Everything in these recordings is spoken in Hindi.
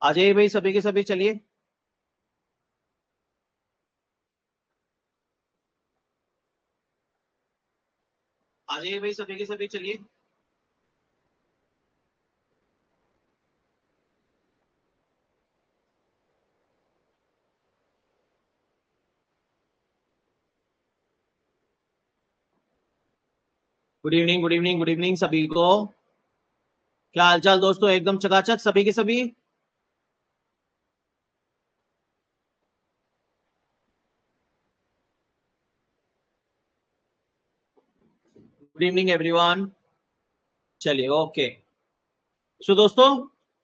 आ जाइए भाई सभी के सभी, चलिए। आ जाइए भाई सभी के सभी, चलिए। Good evening, good evening, good evening सभी को। क्या हालचाल दोस्तों, एकदम चकाचक सभी के सभी। Good evening everyone. चलिए, ओके। सो दोस्तों,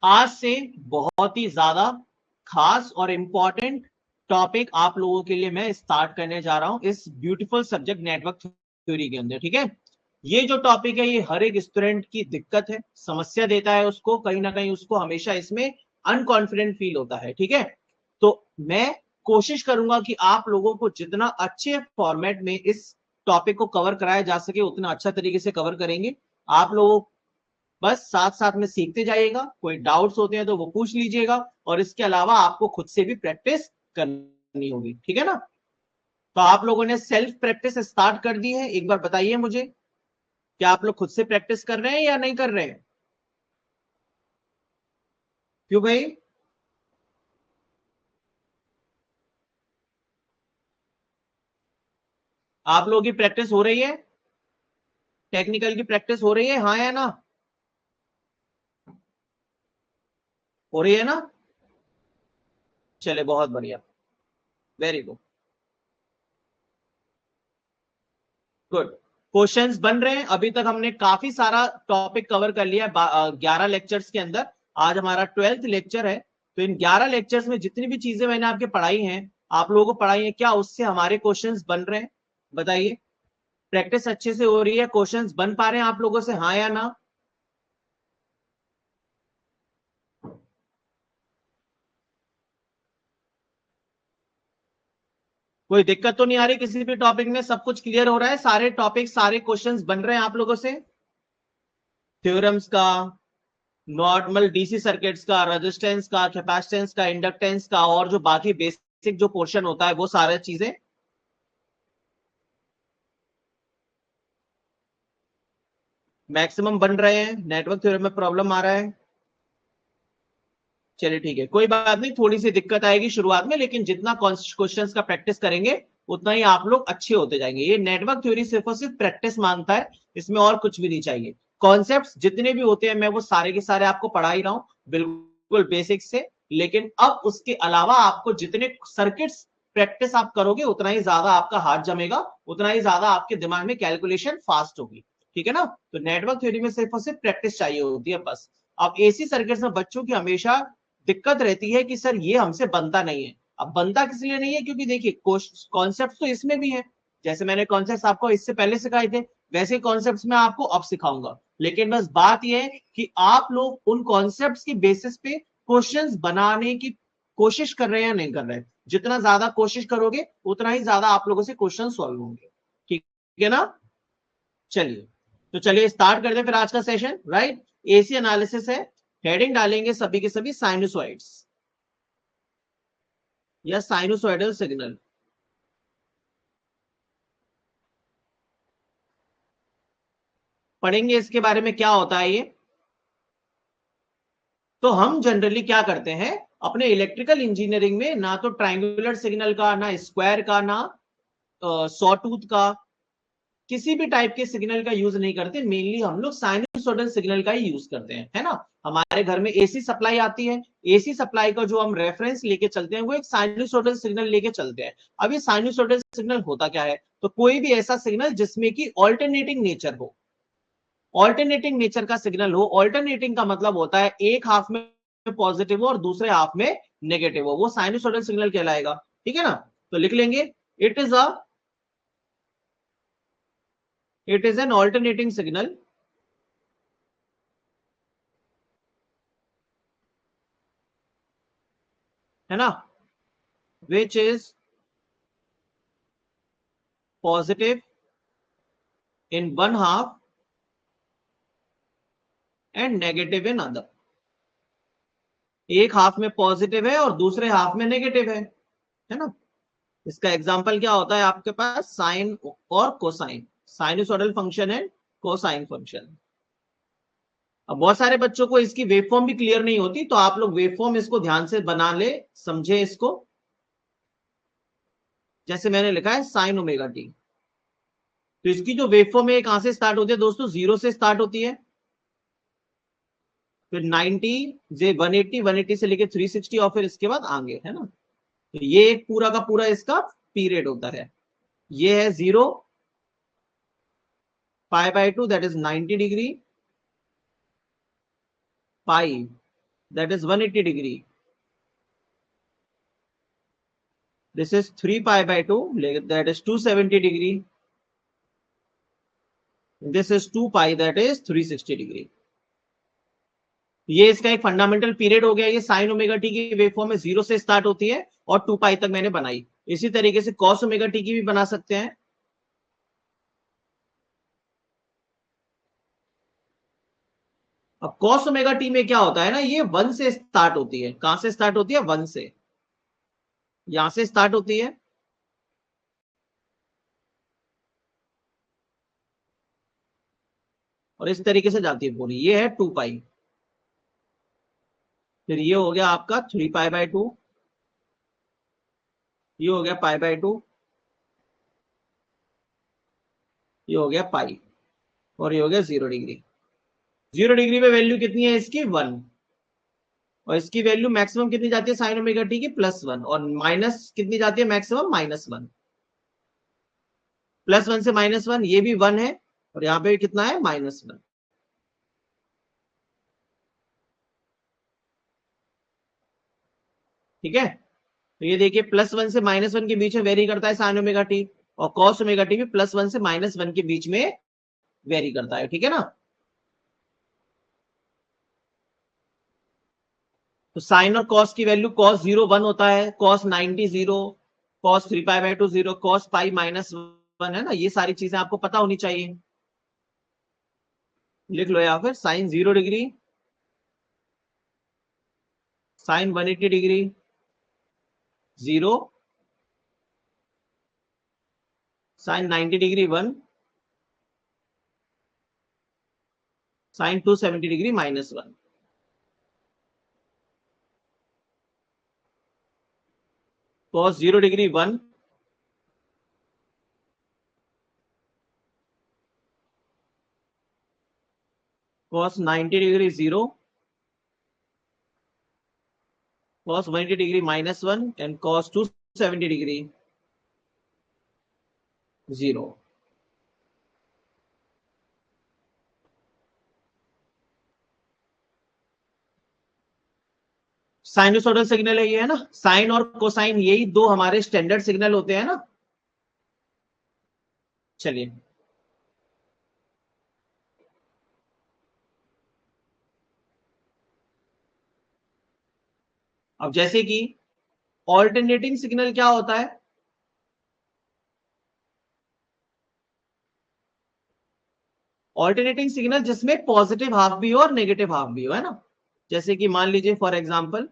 आज से बहुत ही ज्यादा खास और इंपॉर्टेंट टॉपिक आप लोगों के लिए मैं स्टार्ट करने जा रहा हूं इस ब्यूटीफुल सब्जेक्ट नेटवर्क थ्योरी के अंदर, ठीक है। ये जो टॉपिक है, ये हर एक स्टूडेंट की दिक्कत है, समस्या देता है उसको, कहीं ना कहीं उसको हमेशा इसमें अनकॉन्फिडेंट फील होता है, ठीक है। तो मैं कोशिश करूंगा कि आप लोगों को जितना अच्छे फॉर्मेट में इस टॉपिक को कवर कराया जा सके उतना अच्छा तरीके से कवर करेंगे। आप लोगों बस साथ साथ में सीखते जाइएगा, कोई डाउट्स होते हैं तो वो पूछ लीजिएगा, और इसके अलावा आपको खुद से भी प्रैक्टिस करनी होगी, ठीक है ना। तो आप लोगों ने सेल्फ प्रैक्टिस स्टार्ट कर दी है, एक बार बताइए मुझे, क्या आप लोग खुद से प्रैक्टिस कर रहे हैं या नहीं कर रहे हैं? क्यों भाई? आप लोगों की प्रैक्टिस हो रही है? टेक्निकल की प्रैक्टिस हो रही है, हाँ या ना? हो रही है ना? चले, बहुत बढ़िया। Very good. गुड। क्वेश्चंस बन रहे हैं, अभी तक हमने काफी सारा टॉपिक कवर कर लिया है 11 लेक्चर्स के अंदर। आज हमारा 12th लेक्चर है। तो इन 11 लेक्चर्स में जितनी भी चीजें मैंने आपके पढ़ाई हैं, आप लोगों को पढ़ाई है, क्या उससे हमारे क्वेश्चंस बन रहे हैं? बताइए। प्रैक्टिस अच्छे से हो रही है, क्वेश्चंस बन पा रहे हैं आप लोगों से, हाँ या ना? कोई दिक्कत तो नहीं आ रही किसी भी टॉपिक में? सब कुछ क्लियर हो रहा है, सारे टॉपिक सारे क्वेश्चंस बन रहे हैं आप लोगों से? थ्योरम्स का, नॉर्मल डीसी सर्किट्स का, रेजिस्टेंस का, कैपेसिटेंस का, इंडक्टेंस का, और जो बाकी बेसिक जो पोर्शन होता है वो सारी चीजें मैक्सिमम बन रहे हैं। नेटवर्क थ्योरम में प्रॉब्लम आ रहा है? चलिए ठीक है, कोई बात नहीं, थोड़ी सी दिक्कत आएगी शुरुआत में, लेकिन जितना क्वेश्चंस का प्रैक्टिस करेंगे उतना ही आप लोग अच्छे होते जाएंगे। ये नेटवर्क थ्योरी सिर्फ और सिर्फ प्रैक्टिस मांगता है, इसमें और कुछ भी नहीं चाहिए। कॉन्सेप्ट्स जितने भी होते हैं मैं वो सारे के सारे आपको पढ़ा ही रहा हूं, बिल्कुल बेसिक से। लेकिन अब उसके अलावा आपको जितने सर्किट्स प्रैक्टिस आप करोगे उतना ही ज्यादा आपका हाथ जमेगा, उतना ही ज्यादा आपके दिमाग में कैलकुलेशन फास्ट होगी, ठीक है ना। तो नेटवर्क थ्योरी में सिर्फ और सिर्फ प्रैक्टिस चाहिए होती है बस। अब एसी सर्किट्स में बच्चों की हमेशा दिक्कत रहती है कि सर ये हमसे बनता नहीं है। अब बनता किस लिए नहीं है? क्योंकि देखिए कॉन्सेप्ट तो इसमें भी है, जैसे मैंने कॉन्सेप्ट आपको इससे पहले सिखाए थे, वैसे कॉन्सेप्ट मैं आपको अब सिखाऊंगा। लेकिन बस बात यह है कि आप लोग उन कॉन्सेप्ट की बेसिस पे क्वेश्चंस बनाने की कोशिश कर रहे हैं या नहीं कर रहे हैं। जितना ज्यादा कोशिश करोगे उतना ही ज्यादा आप लोगों से क्वेश्चन सॉल्व होंगे, ठीक है ना। चलिए, तो चलिए स्टार्ट करते हैं फिर आज का सेशन, राइट। एसी एनालिसिस है, हेडिंग डालेंगे सभी के सभी साइनोसॉइड्स या साइनोसॉइडल सिग्नल। पढ़ेंगे इसके बारे में क्या होता है ये। तो हम जनरली क्या करते हैं अपने इलेक्ट्रिकल इंजीनियरिंग में, ना तो ट्राइंगुलर सिग्नल का, ना स्क्वायर का, ना सॉटूथ का, किसी भी टाइप के सिग्नल का यूज नहीं करते। मेनली हम लोग साइनसोइडल सिग्नल का ही यूज करते हैं, है ना। हमारे घर में एसी सप्लाई आती है, एसी सप्लाई का जो हम रेफरेंस लेके चलते हैं वो एक साइनसोइडल सिग्नल लेके चलते हैं। अब ये साइनसोइडल सिग्नल होता क्या है? तो कोई भी ऐसा सिग्नल जिसमें कि ऑल्टरनेटिंग नेचर हो, ऑल्टरनेटिंग नेचर का सिग्नल हो। ऑल्टरनेटिंग का मतलब होता है एक हाफ में पॉजिटिव हो और दूसरे हाफ में नेगेटिव हो, वो साइनसोइडल सिग्नल कहलाएगा, ठीक है ना। तो लिख लेंगे, it is a it is an alternating signal, है ना, which is positive in one half and negative in other। एक हाफ में पॉजिटिव है और दूसरे हाफ में नेगेटिव है ना। इसका एग्जांपल क्या होता है आपके पास, साइन और कोसाइन, साइनसोइडल फंक्शन है, कोसाइन फंक्शन। अब बहुत सारे बच्चों को इसकी वेवफॉर्म भी क्लियर नहीं होती, तो आप लोग वेवफॉर्म इसको ध्यान से बना ले, समझे इसको। जैसे मैंने लिखा है साइन ओमेगा टी, तो इसकी जो वेवफॉर्म है कहां से स्टार्ट होती है दोस्तों, 0 से स्टार्ट होती है, फिर 90 जे 180, 180 से लेके 360 और फिर इसके बाद आगे, है ना। तो ये एक पूरा का पूरा इसका पीरियड होता है। ये है 0, π/2 that is 90 degree, pi that is 180 degree, this is 3π/2 that is 270 degree, this is 2π that is 360 degree. ये इसका एक फंडामेंटल पीरियड हो गया। ये साइन ओमेगा टी की वेवफॉर्म में 0 से स्टार्ट होती है और 2π तक मैंने बनाई। इसी तरीके से कॉस ओमेगा टी की भी बना सकते हैं। अब कॉस ओमेगा टी में क्या होता है ना, ये 1 से स्टार्ट होती है। कहां से स्टार्ट होती है, 1 से, यहां से स्टार्ट होती है और इस तरीके से जाती है पूरी। ये है 2π, फिर ये हो गया आपका 3π/2, ये हो गया π/2, ये हो गया पाई, और ये हो गया 0 डिग्री। 0 डिग्री में वैल्यू कितनी है इसकी, 1, और इसकी वैल्यू मैक्सिमम कितनी जाती है साइन ओमेगा टी की, +1, और माइनस कितनी जाती है मैक्सिमम, -1। +1 से -1, ये भी 1 है, और यहाँ पे कितना है, -1। ठीक है, तो ये देखिए +1 से -1 के बीच में वेरी करता है साइन ओमेगा टी, और कॉस ओमेगा टी भी +1 से -1 के बीच में वेरी करता है। ठीक है ना। तो साइन और कॉस की वैल्यू, कॉस 0 1 होता है, कॉस 90 0, कॉस 3π/2 0, कॉस पाई -1 है ना। ये सारी चीजें आपको पता होनी चाहिए। लिख लो, या फिर साइन 0 डिग्री, साइन 180 डिग्री 0, साइन 90 डिग्री 1, साइन 270 डिग्री -1। कॉस 0 डिग्री 1, कॉस 90 डिग्री 0, cos 180 डिग्री -1 एंड cos 270 डिग्री 0। साइनोसोडल सिग्नल है ये, है ना। साइन और कोसाइन यही दो हमारे स्टैंडर्ड सिग्नल होते हैं ना। चलिए, अब जैसे कि ऑल्टरनेटिंग सिग्नल क्या होता है, ऑल्टरनेटिंग सिग्नल जिसमें पॉजिटिव हाफ भी हो और नेगेटिव हाफ भी हो, है ना। जैसे कि मान लीजिए फॉर एग्जांपल,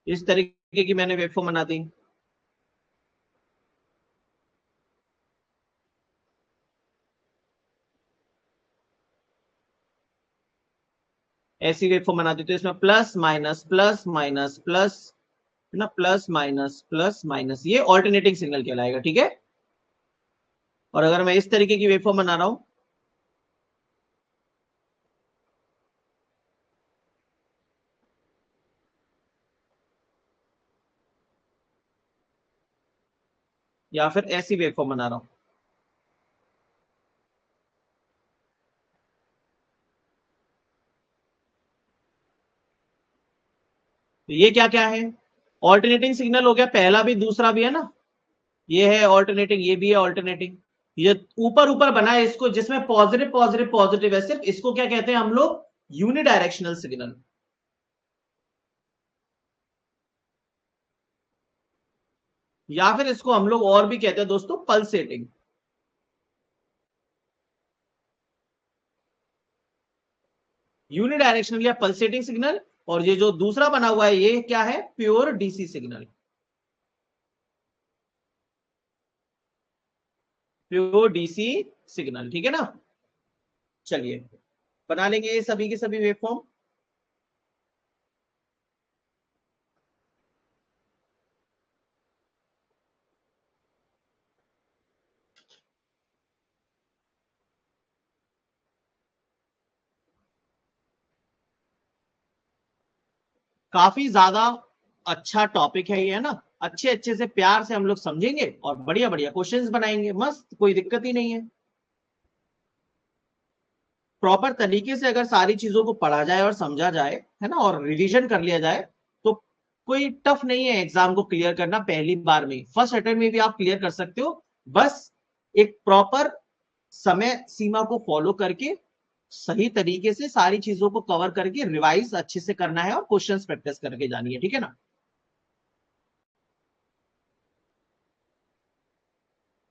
इस तरीके की मैंने वेवफॉर्म बना दी। ऐसी वेवफॉर्म बना दी, तो इसमें plus minus plus minus plus, है ना, प्लस माइनस, ये ऑल्टरनेटिंग सिग्नल कहलाएगा। ठीक है। और अगर मैं इस तरीके की वेवफॉर्म बना रहा हूं, या फिर ऐसी वेवफॉर्म बना रहा हूं, तो ये क्या क्या है, ऑल्टरनेटिंग सिग्नल हो गया, पहला भी दूसरा भी, है ना। ये है ऑल्टरनेटिंग, ये भी है ऑल्टरनेटिंग। ये ऊपर ऊपर बना है इसको, जिसमें पॉजिटिव पॉजिटिव पॉजिटिव है सिर्फ, इसको क्या कहते हैं हम लोग, यूनिडायरेक्शनल सिग्नल। या फिर इसको हम लोग और भी कहते हैं दोस्तों पल्सेटिंग। यूनिडायरेक्शनल या पल्सेटिंग सिग्नल। और ये जो दूसरा बना हुआ है ये क्या है, pure DC signal. Pure DC signal, ठीक है ना। चलिए बना लेंगे ये सभी के सभी वेवफॉर्म। काफी ज्यादा अच्छा टॉपिक है ये, है ना। अच्छे अच्छे से प्यार से हम लोग समझेंगे और बढ़िया बढ़िया क्वेश्चंस बनाएंगे, मस्त, कोई दिक्कत ही नहीं है। प्रॉपर तरीके से अगर सारी चीजों को पढ़ा जाए और समझा जाए, है ना, और रिवीजन कर लिया जाए, तो कोई टफ नहीं है एग्जाम को क्लियर करना पहली बार में, फर्स्ट अटेम्प्ट में भी आप क्लियर कर सकते हो। बस एक प्रॉपर समय सीमा को फॉलो करके सही तरीके से सारी चीजों को कवर करके रिवाइज अच्छे से करना है और क्वेश्चंस प्रैक्टिस करके जानी है, ठीक है ना।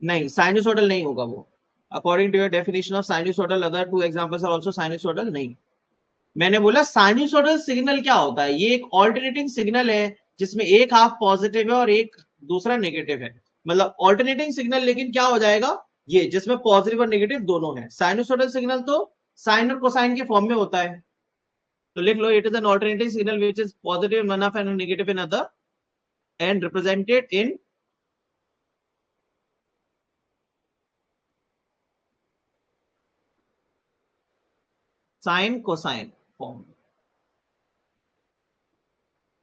नहीं, साइनसोइडल नहीं होगा वो। According to your definition of sinusoidal, other two examples are also sinusoidal, नहीं। मैंने बोला साइनसोइडल सिग्नल क्या होता है, ये एक ऑल्टरनेटिंग सिग्नल है जिसमें एक हाफ पॉजिटिव है और एक दूसरा नेगेटिव है। मतलब ऑल्टरनेटिंग सिग्नल, लेकिन क्या हो जाएगा, ये जिसमें पॉजिटिव और नेगेटिव दोनों है। साइनसोइडल सिग्नल तो साइन और कोसाइन के फॉर्म में होता है। तो लिख लो, it is an alternating signal which is positive in one half and negative in other, and represented in sine cosine form.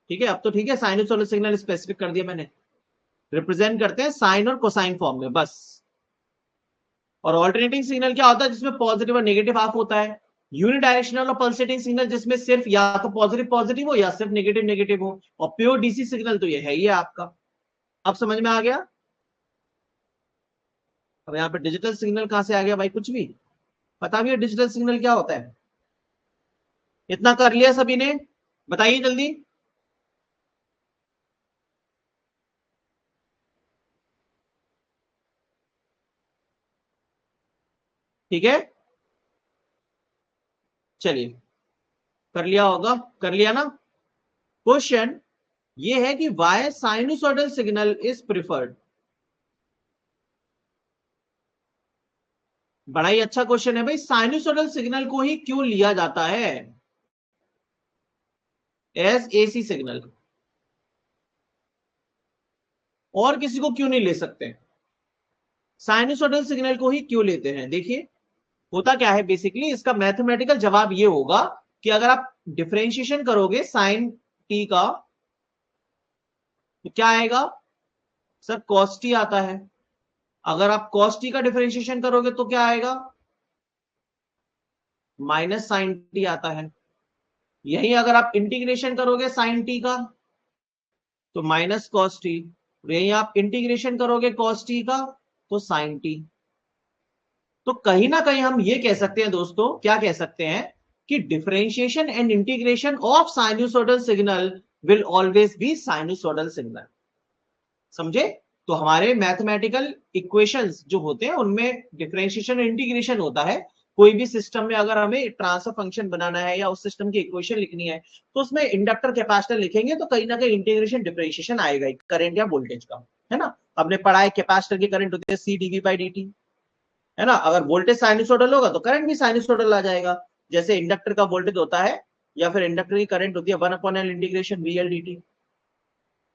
ठीक है, अब तो ठीक है, साइनसोइडल सिग्नल स्पेसिफिक कर दिया मैंने। रिप्रेजेंट करते हैं साइन और कोसाइन फॉर्म में बस। और ऑल्टरनेटिंग सिग्नल क्या होता है, जिसमें पॉजिटिव और नेगेटिव हाफ होता है। यूनिडायरेक्शनल और पल्सेटिंग सिग्नल जिसमें सिर्फ या तो पॉजिटिव पॉजिटिव हो या सिर्फ नेगेटिव नेगेटिव हो। और प्योर डीसी सिग्नल तो ये है ही है आपका। अब समझ में आ गया। अब यहाँ पे डिजिटल सिग्नल कहां से आ गया भाई, कुछ भी पता भी है डिजिटल सिग्नल क्या होता है। इतना कर लिया सभी ने, बताइए जल्दी। ठीक है, चलिए, कर लिया होगा, कर लिया ना। क्वेश्चन ये है कि why sinusoidal signal is preferred. बड़ा ही अच्छा क्वेश्चन है भाई, साइनसोइडल सिग्नल को ही क्यों लिया जाता है एज एसी सिग्नल, और किसी को क्यों नहीं ले सकते। साइनसोइडल सिग्नल को ही क्यों लेते हैं, देखिए होता क्या है बेसिकली, इसका मैथमेटिकल जवाब ये होगा कि अगर आप डिफरेंशिएशन करोगे साइन टी का, तो क्या आएगा सर, कॉस टी आता है। अगर आप कॉस टी का डिफरेंशिएशन करोगे तो क्या आएगा, माइनस साइन टी आता है। यही अगर आप इंटीग्रेशन करोगे साइन टी का, तो माइनस कॉस टी। यही आप इंटीग्रेशन करोगे कॉस टी का, तो साइन टी। तो कहीं ना कहीं हम ये कह सकते हैं दोस्तों, क्या कह सकते हैं, कि differentiation and integration of sinusoidal signal will always be sinusoidal signal. समझे। तो हमारे मैथमेटिकल इक्वेशंस जो होते हैं उनमें डिफरेंशिएशन और इंटीग्रेशन होता है। कोई भी सिस्टम में अगर हमें ट्रांसफर फंक्शन बनाना है या उस सिस्टम की इक्वेशन लिखनी है, तो उसमें इंडक्टर कैपेसिटर लिखेंगे तो कहीं ना कहीं इंटीग्रेशन डिफरेंशिएशन आएगा करंट या वोल्टेज का, है ना। हमने पढ़ा है कैपेसिटर की करंट होती है सी डीवी बाई डी टी, है ना। अगर वोल्टेज साइनसोइडल होगा तो करंट भी साइनसोइडल आ जाएगा, जैसे इंडक्टर का वोल्टेज होता है, या फिर इंडक्टर की करंट होती है 1/L इंटीग्रेशन वीएल dt।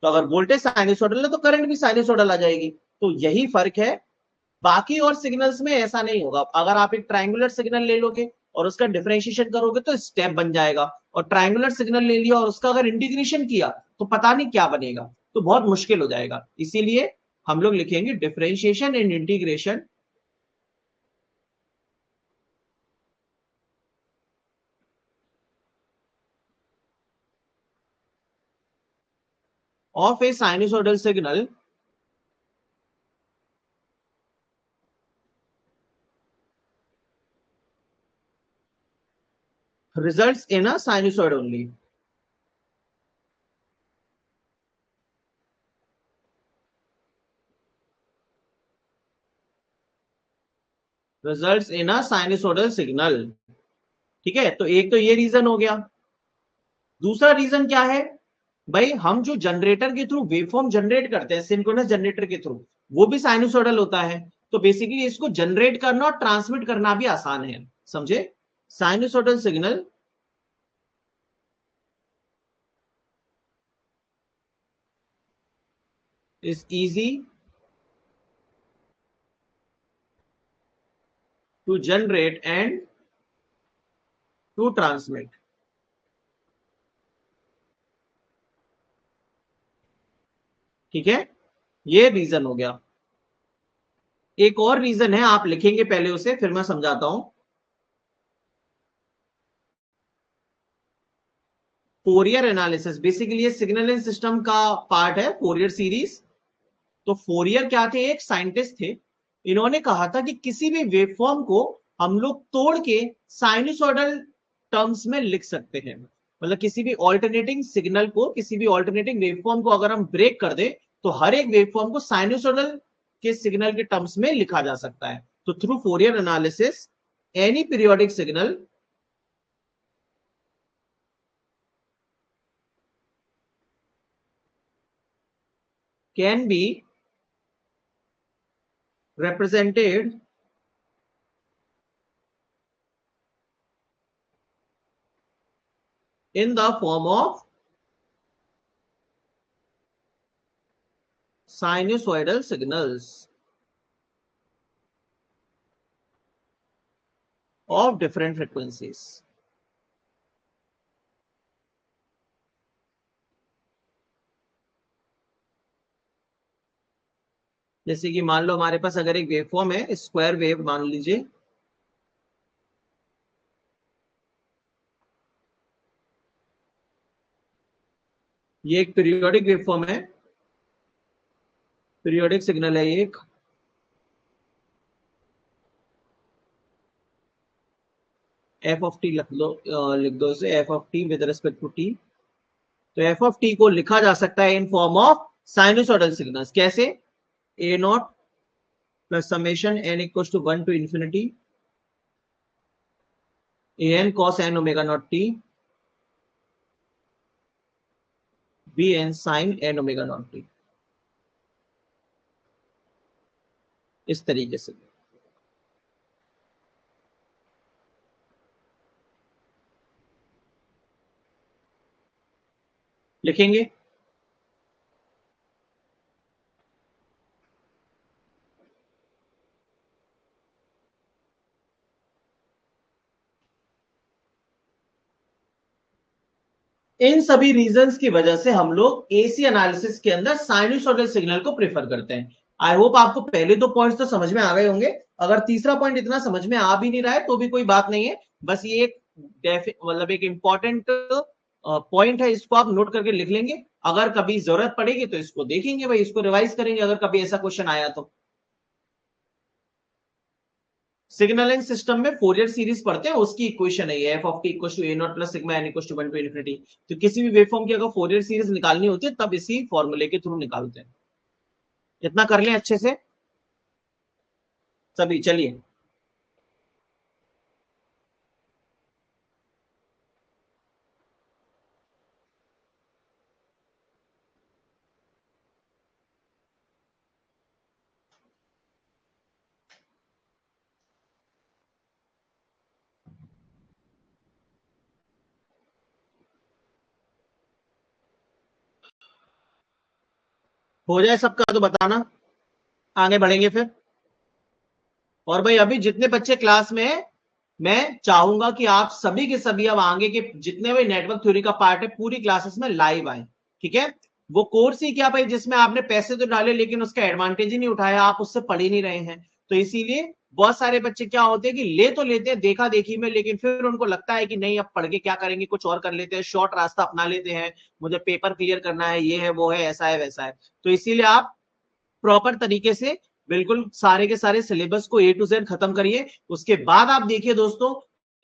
तो अगर वोल्टेज साइनसोइडल है तो करंट भी साइनसोइडल आ जाएगी। तो यही फर्क है। बाकी और सिग्नल्स में ऐसा नहीं होगा। अगर आप एक ट्रायंगुलर सिग्नल ले लोगे और उसका डिफरेंशिएशन करोगे तो स्टेप बन जाएगा, और ट्रायंगुलर सिग्नल ले लिया और उसका अगर इंटीग्रेशन किया तो पता नहीं क्या बनेगा, तो बहुत मुश्किल हो जाएगा। इसीलिए हम लोग लिखेंगे differentiation and integration of a sinusoidal signal results in a sinusoid only. Results in a sinusoidal signal. ठीक है, तो एक तो ये रीजन हो गया। दूसरा रीजन क्या है भाई, हम जो जनरेटर के थ्रू वेवफॉर्म जनरेट करते हैं सिंक्रोनस जनरेटर के थ्रू, वो भी साइनसोइडल होता है। तो बेसिकली इसको जनरेट करना और ट्रांसमिट करना भी आसान है, समझे। Sinusoidal signal is easy to generate and to transmit. ठीक है, ये रीजन हो गया। एक और रीजन है, आप लिखेंगे पहले उसे, फिर मैं समझाता हूं। फोरियर एनालिसिस, बेसिकली ये सिग्नलिंग सिस्टम का पार्ट है, फोरियर सीरीज। तो फोरियर क्या थे, एक साइंटिस्ट थे। इन्होंने कहा था कि किसी भी वेवफॉर्म को हम लोग तोड़ के साइनसोइडल टर्म्स में लिख सकते हैं। मतलब किसी भी ऑल्टरनेटिंग सिग्नल को, किसी भी ऑल्टरनेटिंग वेवफॉर्म को अगर हम ब्रेक कर दे, तो हर एक वेवफॉर्म को साइनसोइडल के सिग्नल के टर्म्स में लिखा जा सकता है। तो through Fourier analysis any periodic signal can B represented in the form of sinusoidal signals of different frequencies. जैसे कि मान लो हमारे पास अगर एक वेवफॉर्म है, स्क्वायर वेव मान लीजिए, ये एक पीरियोडिक वेवफॉर्म है, पीरियोडिक सिग्नल है ये एक। एफ ऑफ टी लिख दो इसे, F of T with respect to T. तो एफ ऑफ टी को लिखा जा सकता है in form of sinusoidal signals. कैसे, A naught plus summation N equal to 1 to infinity A N cos N omega naught T B N sine N omega naught T, इस तरीके से लिखेंगे। इन सभी रीजंस की वजह से हम लोग एसी एनालिसिस के अंदर साइनसोइडल सिग्नल को प्रेफर करते हैं। आई होप आपको पहले दो पॉइंट्स तो समझ में आ गए होंगे। अगर तीसरा पॉइंट इतना समझ में आ भी नहीं रहा है तो भी कोई बात नहीं है, बस ये एक मतलब एक इंपॉर्टेंट पॉइंट है, इसको आप नोट करके लिख लेंगे। अगर कभी जरूरत पड़ेगी तो इसको देखेंगे भाई, इसको रिवाइज करेंगे अगर कभी ऐसा क्वेश्चन आया तो। सिग्नलिंग सिस्टम में फोरियर सीरीज पढ़ते हैं, उसकी इक्वेशन है ये, F of T equal to A naught plus sigma N equal to 1 to infinity. तो किसी भी वेवफॉर्म की अगर फोरियर सीरीज निकालनी होती है तब इसी फॉर्मूले के थ्रू निकालते हैं। इतना कर लें अच्छे से सभी, चलिए। हो जाए सबका तो बताना, आगे बढ़ेंगे फिर। और भाई अभी जितने बच्चे क्लास में हैं, मैं चाहूंगा कि आप सभी के सभी अब आगे के जितने भी नेटवर्क थ्योरी का पार्ट है पूरी क्लासेस में लाइव आए। ठीक है, वो कोर्स ही क्या भाई जिसमें आपने पैसे तो डाले लेकिन उसका एडवांटेज ही नहीं उठाया, आप उससे पढ़ ही नहीं रहे हैं। तो इसीलिए बहुत सारे बच्चे क्या होते हैं कि ले तो लेते हैं देखा देखी में, लेकिन फिर उनको लगता है कि नहीं अब पढ़ के क्या करेंगे, कुछ और कर लेते हैं, शॉर्ट रास्ता अपना लेते हैं, मुझे पेपर क्लियर करना है, ये है वो है ऐसा है वैसा है। तो इसीलिए आप प्रॉपर तरीके से बिल्कुल सारे के सारे सिलेबस को ए टू जेड खत्म करिए। उसके बाद आप देखिए दोस्तों,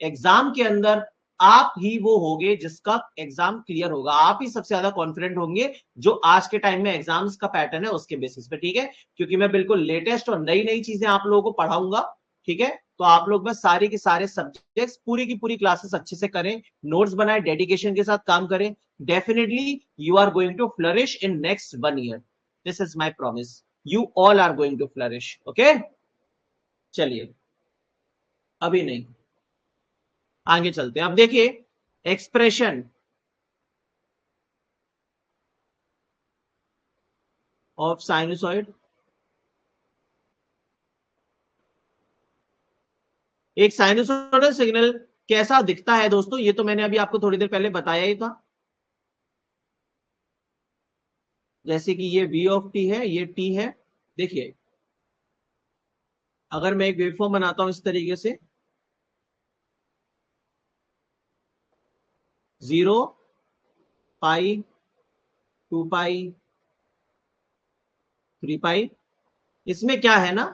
एग्जाम के अंदर आप ही वो होंगे जिसका एग्जाम क्लियर होगा, आप ही सबसे ज्यादा कॉन्फिडेंट होंगे जो आज के टाइम में एग्जाम्स का पैटर्न है उसके बेसिस पे। ठीक है, क्योंकि मैं बिल्कुल लेटेस्ट और नई नई चीजें आप लोगों को पढ़ाऊंगा। ठीक है, तो आप लोग बस सारे के सारे सब्जेक्ट्स पूरी की पूरी क्लासेस अच्छे से करें, नोट्स बनाए, डेडिकेशन के साथ काम करें. Definitely you are going to flourish in next 1 year. This is my promise. You all are going to flourish. Okay, चलिए अभी नहीं, आगे चलते हैं. अब देखिए एक्सप्रेशन ऑफ साइनोसॉइड. एक साइनोसॉइडल सिग्नल कैसा दिखता है दोस्तों, ये तो मैंने अभी आपको थोड़ी देर पहले बताया ही था. जैसे कि ये v ऑफ टी है, ये t है. देखिए अगर मैं एक वेवफॉर्म बनाता हूं इस तरीके से, 0, पाई, 2 पाई, 3 पाई. इसमें क्या है ना,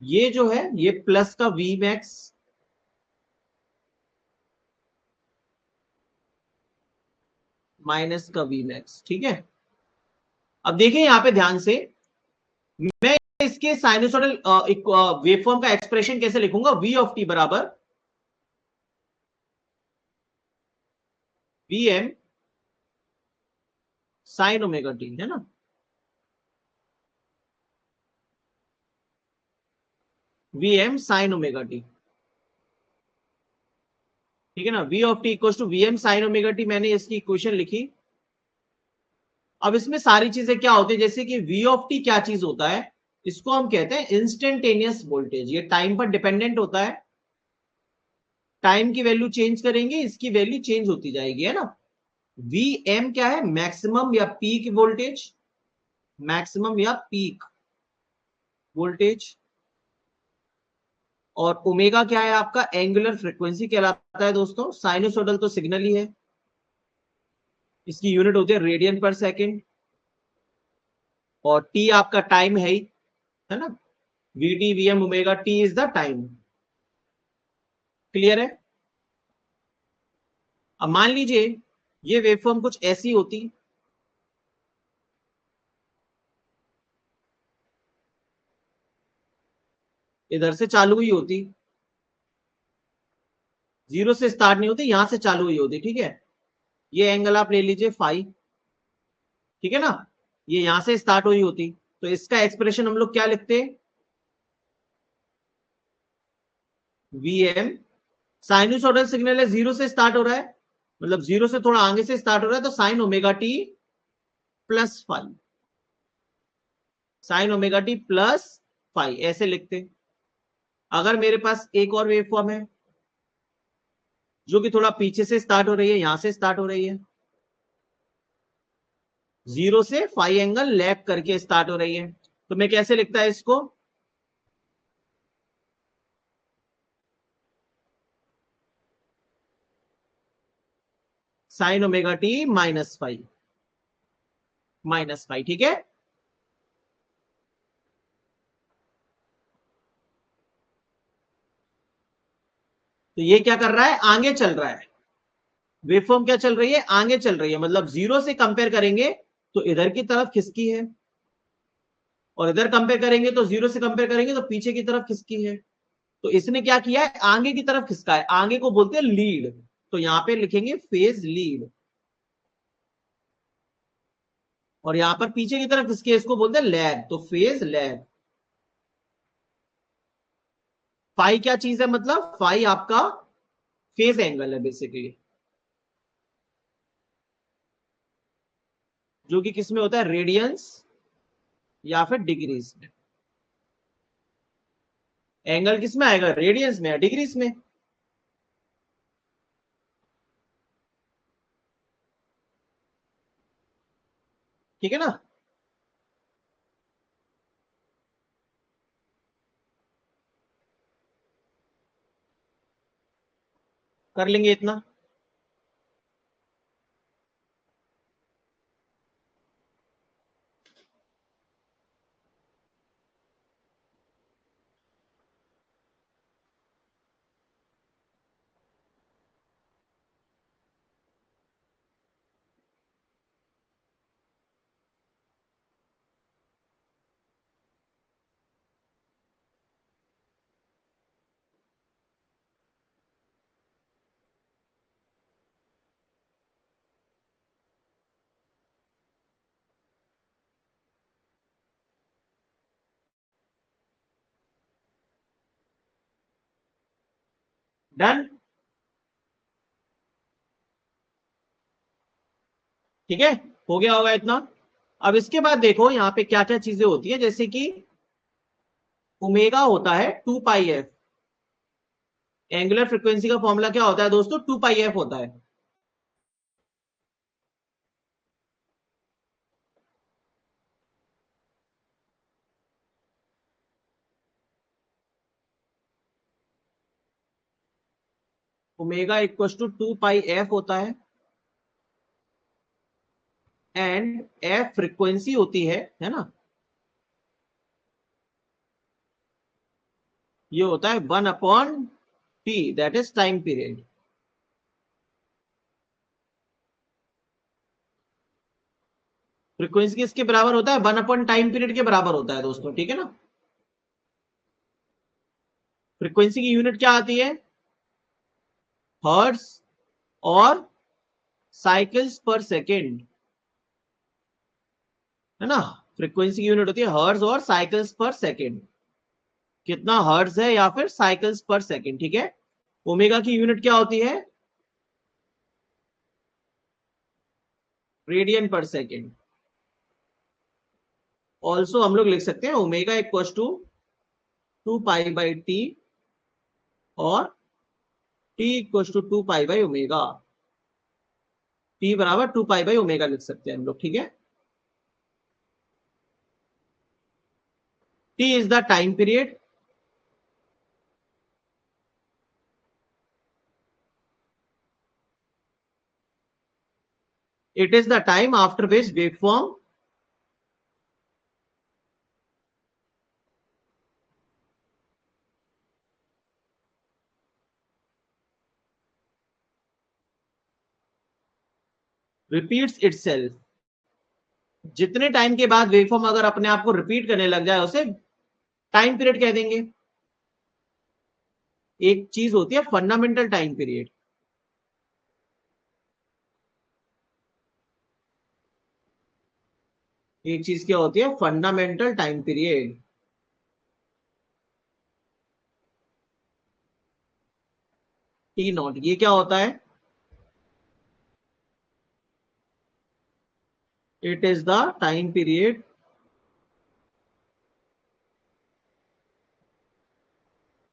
ये जो है ये प्लस का v मैक्स, माइनस का v मैक्स. ठीक है, अब देखिए यहां पे ध्यान से, मैं इसके साइनोसॉइडल वेवफॉर्म का एक्सप्रेशन कैसे लिखूंगा. v ऑफ टी बराबर vm साइन ओमेगा टी, है ना. vm साइन ओमेगा टी, ठीक है ना. v of T equal to vm sine omega T, मैंने इसकी इक्वेशन लिखी. अब इसमें सारी चीजें क्या होती है, जैसे कि v ऑफ टी क्या चीज होता है, इसको हम कहते हैं इंस्टेंटेनियस वोल्टेज. ये टाइम पर डिपेंडेंट होता है, टाइम की वैल्यू चेंज करेंगे इसकी वैल्यू चेंज होती जाएगी, है ना. vm क्या है, मैक्सिमम या पीक वोल्टेज, मैक्सिमम या पीक वोल्टेज. और ओमेगा क्या है आपका, एंगुलर फ्रीक्वेंसी कहलाता है दोस्तों. साइनोसोडल तो सिग्नल ही है, इसकी यूनिट होती है रेडियन पर सेकेंड. और टी आपका टाइम है ही, है ना. V T V M omega T is the time. Clear है. अब मान लीजिए ये वेवफॉर्म कुछ ऐसी होती, इधर से चालू हुई होती, जीरो से स्टार्ट नहीं होती, यहां से चालू हुई होती. ठीक है, ये एंगल आप ले लीजिए फाई, ठीक है ना. ये यहां से स्टार्ट हुई होती, तो इसका एक्सप्रेशन हम लोग क्या लिखते हैं, vm. साइनोसॉइडल सिग्नल है, जीरो से स्टार्ट हो रहा है, मतलब जीरो से थोड़ा आगे से स्टार्ट हो रहा है, तो sine omega T plus phi, sine omega T plus phi ऐसे लिखते हैं. अगर मेरे पास एक और वेव फॉर्म है जो कि थोड़ा पीछे से स्टार्ट हो रही है, यहां से स्टार्ट हो रही है, जीरो से फाई एंगल लैप करके स्टार्ट हो रही है, तो मैं कैसे लिखता है इसको, sine omega T minus phi, minus phi. ठीक है, तो ये क्या कर रहा है, आगे चल रहा है. वेवफॉर्म क्या चल रही है, आगे चल रही है, मतलब जीरो से कंपेयर करेंगे तो इधर की तरफ खिसकी है, और इधर कंपेयर करेंगे तो जीरो से कंपेयर करेंगे तो पीछे की तरफ खिसकी है. तो इसने क्या किया है, आगे की तरफ खिसका है. आगे को बोलते हैं लीड, तो यहां पे लिखेंगे फेज लीड. और यहां पर पीछे की तरफ खिसके, इसको बोलते हैं लैग, तो फेज लैग. फाई क्या चीज है, मतलब फाई आपका फेज एंगल है बेसिकली, जो कि किसमें होता है, रेडियंस या फिर डिग्रीज में. एंगल किस में आएगा, रेडियंस में या डिग्रीज में. ठीक है ना. कर लेंगे इतना. डन। ठीक है, हो गया होगा इतना। अब इसके बाद देखो यहाँ पे क्या क्या चीजें होती है, जैसे कि ओमेगा होता है 2 पाई एफ। एंगुलर फ्रीक्वेंसी का फॉर्मूला क्या होता है दोस्तों? 2 पाई एफ होता है। Omega equal to 2 pi F होता है। एंड एफ फ्रीक्वेंसी होती है ना, ये होता है 1/T, that is time period. Frequency किसके बराबर होता है? 1/टाइम पीरियड के बराबर होता है दोस्तों, ठीक है ना। फ्रीक्वेंसी की यूनिट क्या आती है? हर्ट्ज और साइकिल्स पर सेकेंड, है ना। फ्रीक्वेंसी की यूनिट होती है हर्ट्ज और साइकिल्स पर सेकेंड। कितना हर्ट्ज है या फिर साइकिल्स पर सेकेंड, ठीक है। ओमेगा की यूनिट क्या होती है? रेडियन पर सेकेंड। ऑल्सो हम लोग लिख सकते हैं ओमेगा इक्वल टू 2 पाई/T और टी इक्वल टू 2 पाई/ओमेगा। टी बराबर 2 पाई/ओमेगा लिख सकते हैं हम लोग, ठीक है। T is the time period it is the time after which waveform repeats itself। जितने टाइम के बाद वेवफॉर्म अगर अपने आप को रिपीट करने लग जाए उसे टाइम पीरियड कह देंगे। एक चीज होती है फंडामेंटल टाइम पीरियड। एक चीज क्या होती है? Fundamental time period. T0 ये क्या होता है? It is the time period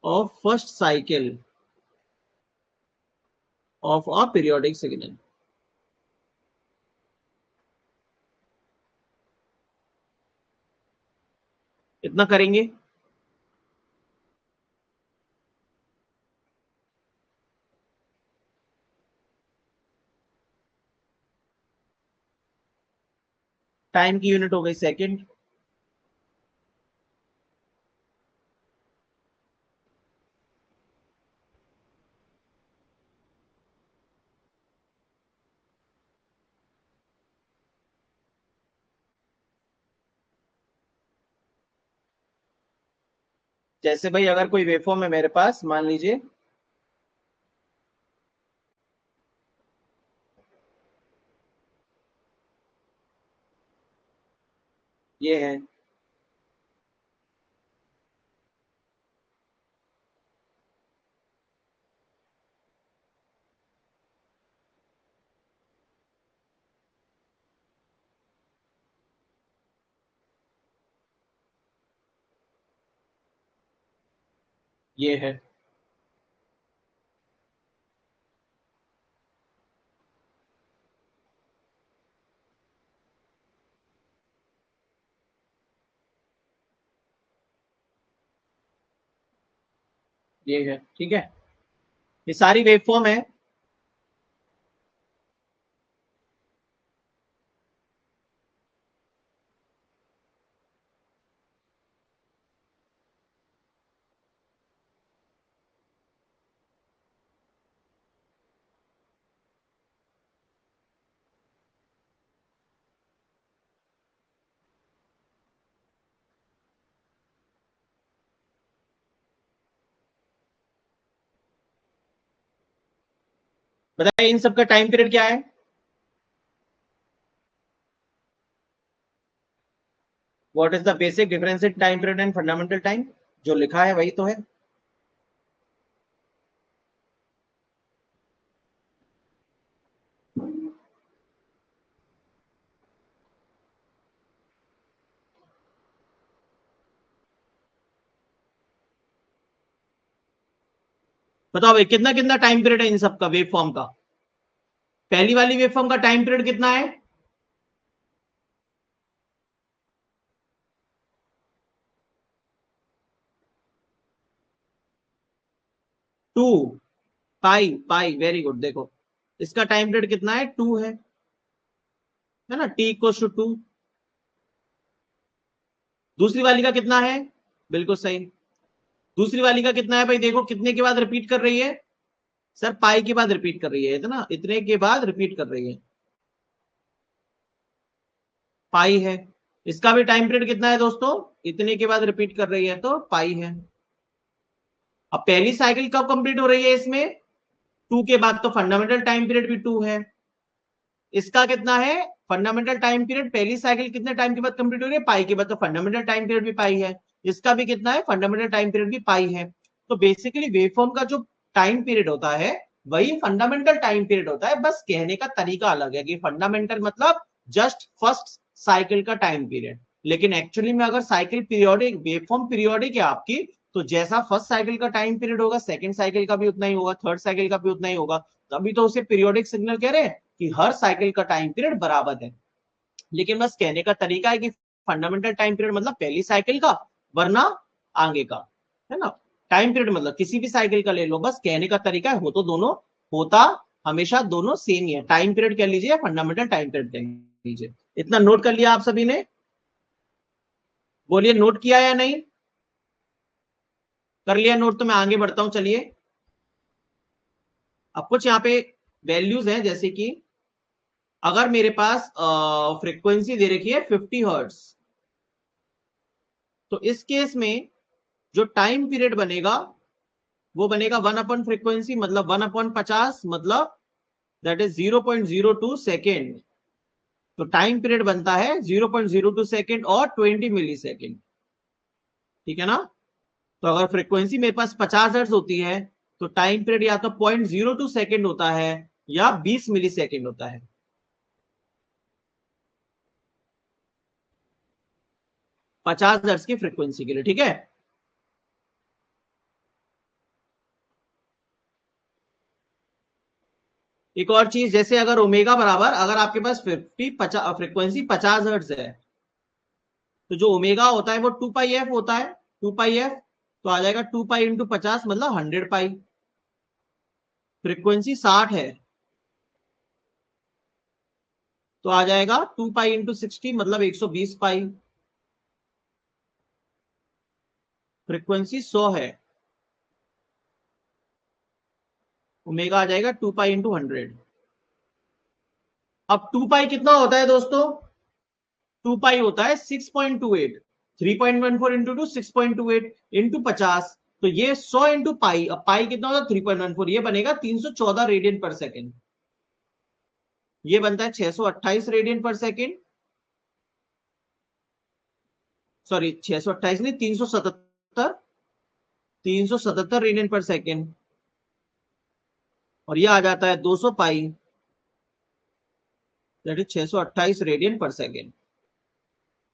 of first cycle of a periodic signal. इतना करेंगे। टाइम की यूनिट हो गई सेकंड। जैसे भाई अगर कोई वेवफॉर्म है मेरे पास, मान लीजिए ये है, ये है, ये है, ठीक है। ये सारी वेवफॉर्म है। बताइए इन सबका टाइम पीरियड क्या है? What is the basic difference in time period and fundamental time? जो लिखा है वही तो है। बताओ भाई कितना कितना टाइम पीरियड है इन सब का वेव फॉर्म का? पहली वाली वेव फॉर्म का टाइम पीरियड कितना है? 2 पाई पाई, वेरी गुड। देखो इसका टाइम पीरियड कितना है? 2 है ना, टी इक्वल टू 2। दूसरी वाली का कितना है? बिल्कुल सही। दूसरी वाली का कितना है भाई? देखो कितने के बाद रिपीट कर रही है? सर पाई के बाद रिपीट कर रही है, इतना इतने के बाद रिपीट कर रही है, पाई है। इसका भी टाइम पीरियड कितना है दोस्तों? इतने के बाद रिपीट कर रही है तो पाई है। अब पहली साइकिल कब कंप्लीट हो रही है इसमें? 2 के बाद, तो फंडामेंटल टाइम पीरियड भी 2 है। इसका कितना है फंडामेंटल टाइम पीरियड? पहली साइकिल कितने टाइम के बाद कंप्लीट हो रही है? पाई के बाद, तो फंडामेंटल टाइम पीरियड भी पाई है। इसका भी कितना है? फंडामेंटल टाइम पीरियड भी पाई है। तो बेसिकली वेवफॉर्म का जो टाइम पीरियड होता है वही फंडामेंटल टाइम पीरियड होता है, बस कहने का तरीका अलग है कि फंडामेंटल मतलब जस्ट फर्स्ट साइकिल का टाइम पीरियड, लेकिन एक्चुअली में अगर साइकिल पीरियोडिक, वेवफॉर्म पीरियोडिक है आपकी, तो जैसा फर्स्ट साइकिल का टाइम पीरियड होगा सेकंड साइकिल का भी उतना ही होगा, थर्ड साइकिल का भी उतना ही होगा। तभी तो उसे पीरियोडिक सिग्नल कह रहे हैं कि हर साइकिल का टाइम पीरियड बराबर है। लेकिन बस कहने का तरीका है कि फंडामेंटल टाइम पीरियड मतलब पहली साइकिल का, वरना आगे का, है ना। टाइम पीरियड मतलब किसी भी साइकिल का ले लो, बस कहने का तरीका है, हो तो दोनों, होता हमेशा दोनों सेम ही है। टाइम पीरियड कह लीजिए या फंडामेंटल टाइम पीरियड कह लीजिए। इतना नोट कर लिया आप सभी ने? बोलिए नोट किया या नहीं? कर लिया नोट? तो मैं आगे बढ़ता हूं, चलिए। अब कुछ यहाँ पे वैल्यूज हैं, जैसे कि अगर मेरे पास फ्रीक्वेंसी दे रखी है 50 हर्ट्ज, तो इस केस में जो टाइम पीरियड बनेगा वो बनेगा 1/फ्रीक्वेंसी, मतलब 1/50, मतलब दैट इज 0.02 सेकेंड। तो टाइम पीरियड बनता है 0.02 सेकेंड और 20 मिली सेकेंड, ठीक है ना। तो अगर फ्रीक्वेंसी मेरे पास 50 हर्ट्ज होती है तो टाइम पीरियड या तो 0.02 सेकेंड होता है या 20 मिली सेकेंड होता है। 50 हर्ट्ज की फ्रीक्वेंसी के लिए, ठीक है। एक और चीज, जैसे अगर ओमेगा बराबर, अगर आपके पास 50 फ्रीक्वेंसी 50 हर्ट्ज है, तो जो ओमेगा होता है वो 2 पाई एफ होता है। 2 पाई एफ, तो आ जाएगा 2 पाई इंटू 50 मतलब 100 पाई। फ्रीक्वेंसी 60 है तो आ जाएगा 2 पाई इंटू 60 मतलब 120 पाई। फ्रीक्वेंसी 100 है, ओमेगा आ जाएगा 2 पाई इंटू 100। अब 2 पाई कितना होता है दोस्तों? 2 पाई होता है 6.28, 3.14 इंटू 6.28 इंटू 50, तो ये 100 इंटू पाई। अब पाई कितना होता है? 3.14, ये बनेगा 314 रेडियन पर सेकेंड। ये बनता है 628 रेडियन पर सेकेंड, सॉरी 628 नहीं, 377, 377 रेडियन पर सेकेंड। और ये आ जाता है 200 पाई, दैट इज 628 रेडियन पर सेकेंड।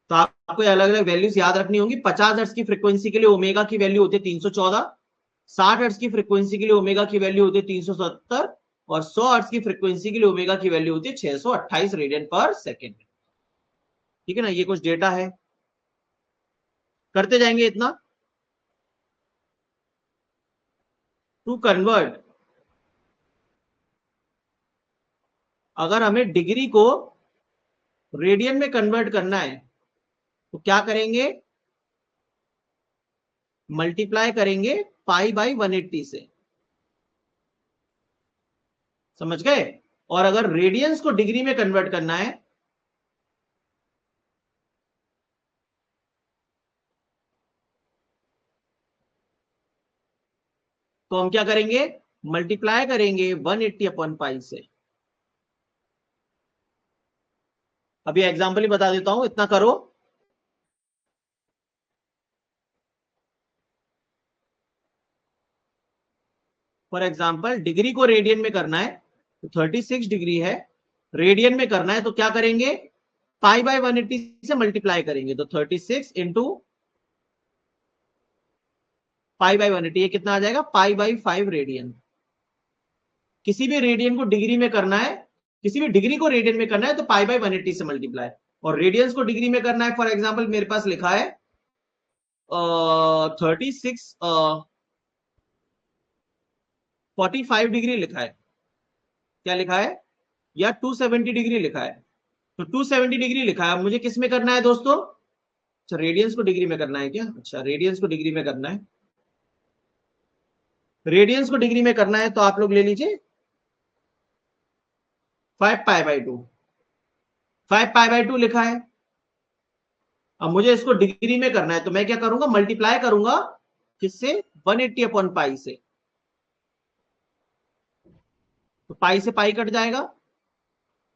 तो आपको अलग अलग वैल्यूज याद रखनी होंगी। 50 हर्ट्ज की फ्रीक्वेंसी के लिए ओमेगा की वैल्यू होती है 314, 60 हर्ट्ज की फ्रीक्वेंसी के लिए ओमेगा की वैल्यू होती है 370, और 100 हर्ट्ज की फ्रीक्वेंसी के लिए ओमेगा की वैल्यू होती है 628 रेडियन पर सेकेंड। ठीक है ना, ये कुछ डेटा है, करते जाएंगे इतना। टू कन्वर्ट, अगर हमें डिग्री को रेडियन में कन्वर्ट करना है तो क्या करेंगे? मल्टीप्लाई करेंगे पाई बाई 180 से, समझ गए। और अगर रेडियंस को डिग्री में कन्वर्ट करना है तो हम क्या करेंगे? मल्टीप्लाई करेंगे 180/पाई से। अभी एग्जांपल ही बता देता हूं, इतना करो। फॉर एग्जांपल डिग्री को रेडियन में करना है तो 36 डिग्री है, रेडियन में करना है तो क्या करेंगे? पाई बाय 180 से मल्टीप्लाई करेंगे, तो 36 इंटू पाई बाई 180, ये कितना आ जाएगा पाई बाई 5 रेडियन। किसी भी रेडियन को डिग्री में करना है, किसी भी डिग्री को रेडियन में करना है तो पाई बाई 180 से मल्टीप्लाई, और रेडियंस को डिग्री में करना है, फॉर एग्जाम्पल मेरे पास लिखा है 36 45 डिग्री लिखा है, क्या लिखा है, या 270 डिग्री लिखा है, तो 270 डिग्री लिखा है, मुझे किस में करना है दोस्तों, अच्छा रेडियंस को डिग्री में करना है क्या, अच्छा रेडियंस को डिग्री में करना है, रेडियंस को डिग्री में करना है तो आप लोग ले लीजिए 5 पाई बाई 2, 5 पाई बाई 2 लिखा है। अब मुझे इसको डिग्री में करना है तो मैं क्या करूंगा, मल्टीप्लाई करूंगा किससे, 180 अपॉन पाई से, तो पाई से पाई कट जाएगा,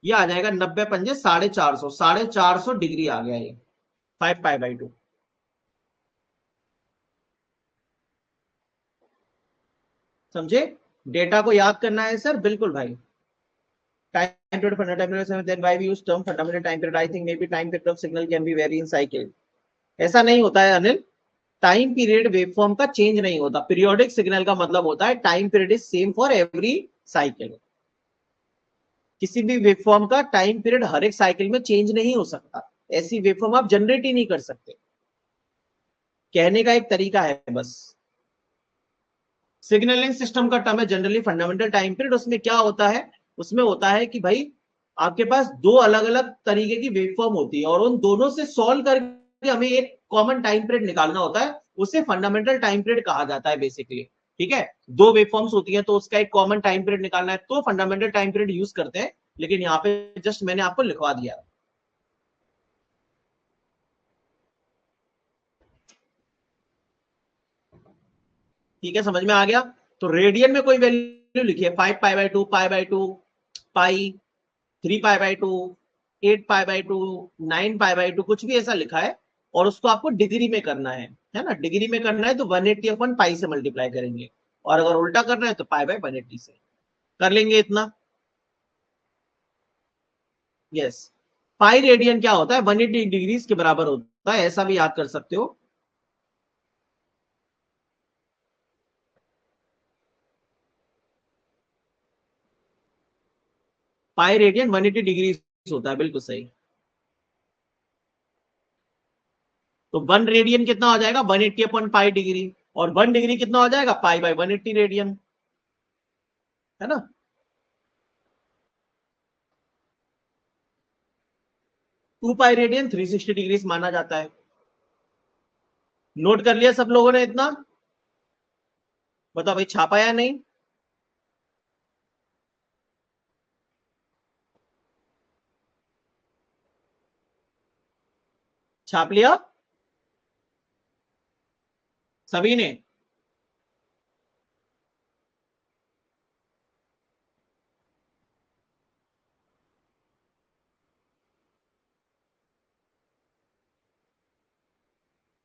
ये आ जाएगा 90 पंजे 450, 450 डिग्री आ गया ये 5 पाई बाई 2। समझे, डेटा को याद करना है सर, बिल्कुल भाई। Time period fundamental, then why we use term fundamental time period, I think may be time period of signal can be vary in cycle. ऐसा नहीं होता है अनिल, टाइम पीरियड वेवफॉर्म का चेंज नहीं होता, पीरियोडिक सिग्नल का मतलब होता है time period is same for every cycle. किसी भी वेवफॉर्म का टाइम पीरियड हर एक साइकिल में चेंज नहीं हो सकता, ऐसी वेवफॉर्म आप जनरेट ही नहीं कर सकते, कहने का एक तरीका है बस। सिग्नलिंग सिस्टम का टर्म है जनरली फंडामेंटल टाइम पीरियड, उसमें क्या होता है, उसमें होता है कि भाई आपके पास दो अलग अलग तरीके की वेवफॉर्म होती है और उन दोनों से सॉल्व करके हमें एक कॉमन टाइम पीरियड निकालना होता है, उसे फंडामेंटल टाइम पीरियड कहा जाता है बेसिकली। ठीक है, दो वेवफॉर्म्स होती है तो उसका एक कॉमन टाइम पीरियड निकालना है तो फंडामेंटल टाइम पीरियड यूज करते हैं, लेकिन यहाँ पे जस्ट मैंने आपको लिखवा दिया। ठीक है, समझ में आ गया। तो रेडियन में कोई वैल्यू लिखिए, 5 pi by 2, pi by 2, pi, 3 pi by 2, 8 pi by 2, 9 pi by 2, कुछ भी ऐसा लिखा है, और उसको आपको डिग्री में करना है ना, डिग्री में करना है तो 180 अपन पाई से मल्टीप्लाई करेंगे, और अगर उल्टा करना है तो पाई बाई 180 से कर लेंगे इतना। यस, पाई रेडियन क्या होता है, 180 डिग्रीज के बराबर होता है, ऐसा भी याद कर सकते हो। पाई रेडियन 180 डिग्री होता है, बिल्कुल सही। तो 1 रेडियन कितना हो जाएगा, 180 अपॉन पाई डिग्री, और 1 डिग्री कितना हो जाएगा, पाई बाई 180 रेडियन, है ना। 2 पाई रेडियन 360 डिग्री माना जाता है। नोट कर लिया सब लोगों ने इतना, बताओ भाई छापा या नहीं। छाप लिया सभी ने।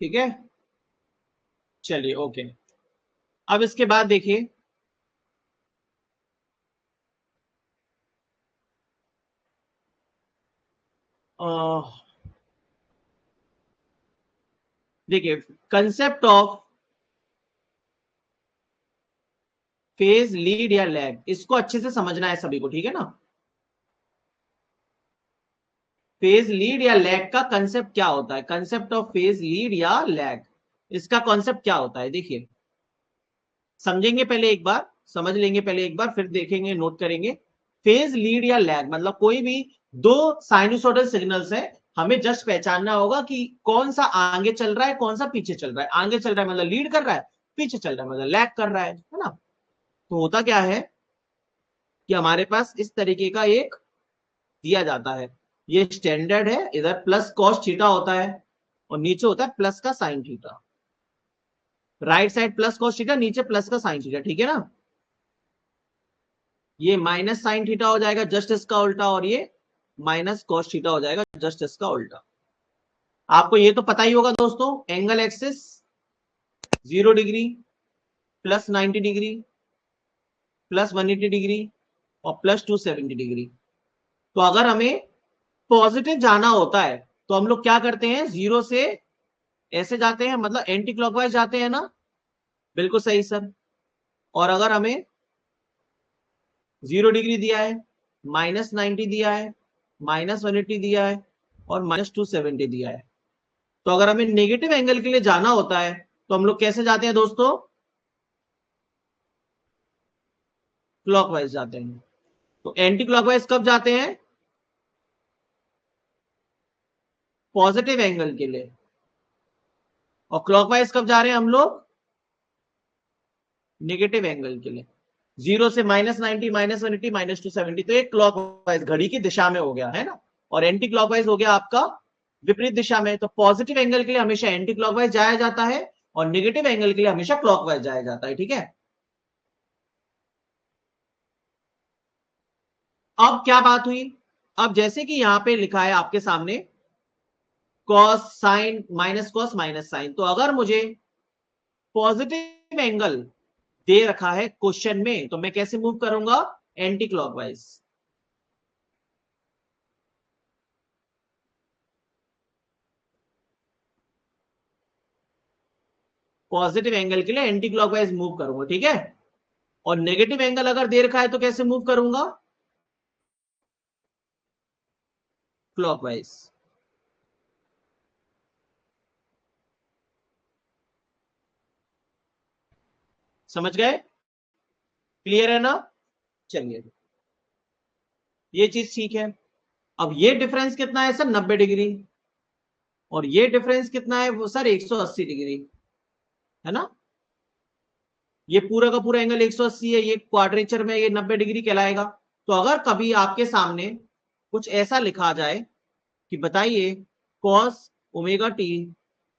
ठीक है, चलिए ओके। अब इसके बाद देखिए, देखिए कंसेप्ट ऑफ फेज लीड या लैग, इसको अच्छे से समझना है सभी को, ठीक है ना। फेज लीड या लैग का कंसेप्ट क्या होता है, कंसेप्ट ऑफ फेज लीड या लैग, इसका कॉन्सेप्ट क्या होता है, देखिए समझेंगे पहले एक बार, समझ लेंगे पहले एक बार, फिर देखेंगे नोट करेंगे। फेज लीड या लैग मतलब कोई भी दो साइनसोइडल सिग्नल्स है, हमें जस्ट पहचानना होगा कि कौन सा आगे चल रहा है कौन सा पीछे चल रहा है, आगे चल रहा है मतलब लीड कर रहा है, पीछे चल रहा है मतलब लैग कर रहा है ना। तो होता क्या है कि हमारे पास इस तरीके का एक दिया जाता है, ये स्टैंडर्ड है, इधर प्लस कॉस थीटा होता है और नीचे होता है प्लस का sine theta, right side plus cos theta, नीचे प्लस का साइन थीटा, ठीक है ना। ये माइनस साइन थीटा हो जाएगा जस्ट इसका उल्टा, और ये माइनस कॉस थीटा हो जाएगा जस्ट इसका उल्टा। आपको ये तो पता ही होगा दोस्तों, angle axis 0 degree, plus 90 degree, plus 180 degree और प्लस 270 डिग्री। तो अगर हमें पॉजिटिव जाना होता है तो हम लोग क्या करते हैं, जीरो से ऐसे जाते हैं, मतलब एंटी क्लॉकवाइज जाते हैं ना, बिल्कुल सही सर। और अगर हमें 0 डिग्री दिया है, -90 दिया है, -180 दिया है और -270 दिया है, तो अगर हमें नेगेटिव एंगल के लिए जाना होता है तो हम लोग कैसे जाते हैं दोस्तों? क्लॉकवाइज जाते हैं। तो एंटी क्लॉकवाइज कब जाते हैं? पॉजिटिव एंगल के लिए। और क्लॉकवाइज कब जा रहे हैं हम लोग? नेगेटिव एंगल के लिए। 0 से -90, -180, -270, तो एक क्लॉकवाइज घड़ी की दिशा में हो गया है ना, और एंटी क्लॉकवाइज हो गया आपका विपरीत दिशा में। तो पॉजिटिव एंगल के लिए हमेशा एंटी क्लॉकवाइज जाया जाता है और नेगेटिव एंगल के लिए हमेशा क्लॉकवाइज जाया जाता है। ठीक है। अब क्या बात हुई? अब जैसे कि यहां पे लिखा है आपके सामने cos sine minus cos minus sine, तो अगर मुझे पॉजिटिव एंगल दे रखा है क्वेश्चन में तो मैं कैसे मूव करूंगा? Anti clockwise. पॉजिटिव एंगल के लिए एंटी क्लॉकवाइज मूव करूंगा। ठीक है। और नेगेटिव एंगल अगर दे रखा है तो कैसे मूव करूंगा? क्लॉकवाइज। समझ गए? क्लियर है ना? चलिए, ये चीज ठीक है। अब ये डिफरेंस कितना है सर? 90 डिग्री। और ये डिफरेंस कितना है वो सर? 180 डिग्री, है ना। ये पूरा का पूरा एंगल 180 है, ये क्वाड्रेचर में ये 90 डिग्री कहलाएगा। तो अगर कभी आपके सामने कुछ ऐसा लिखा जाए कि बताइए cos omega T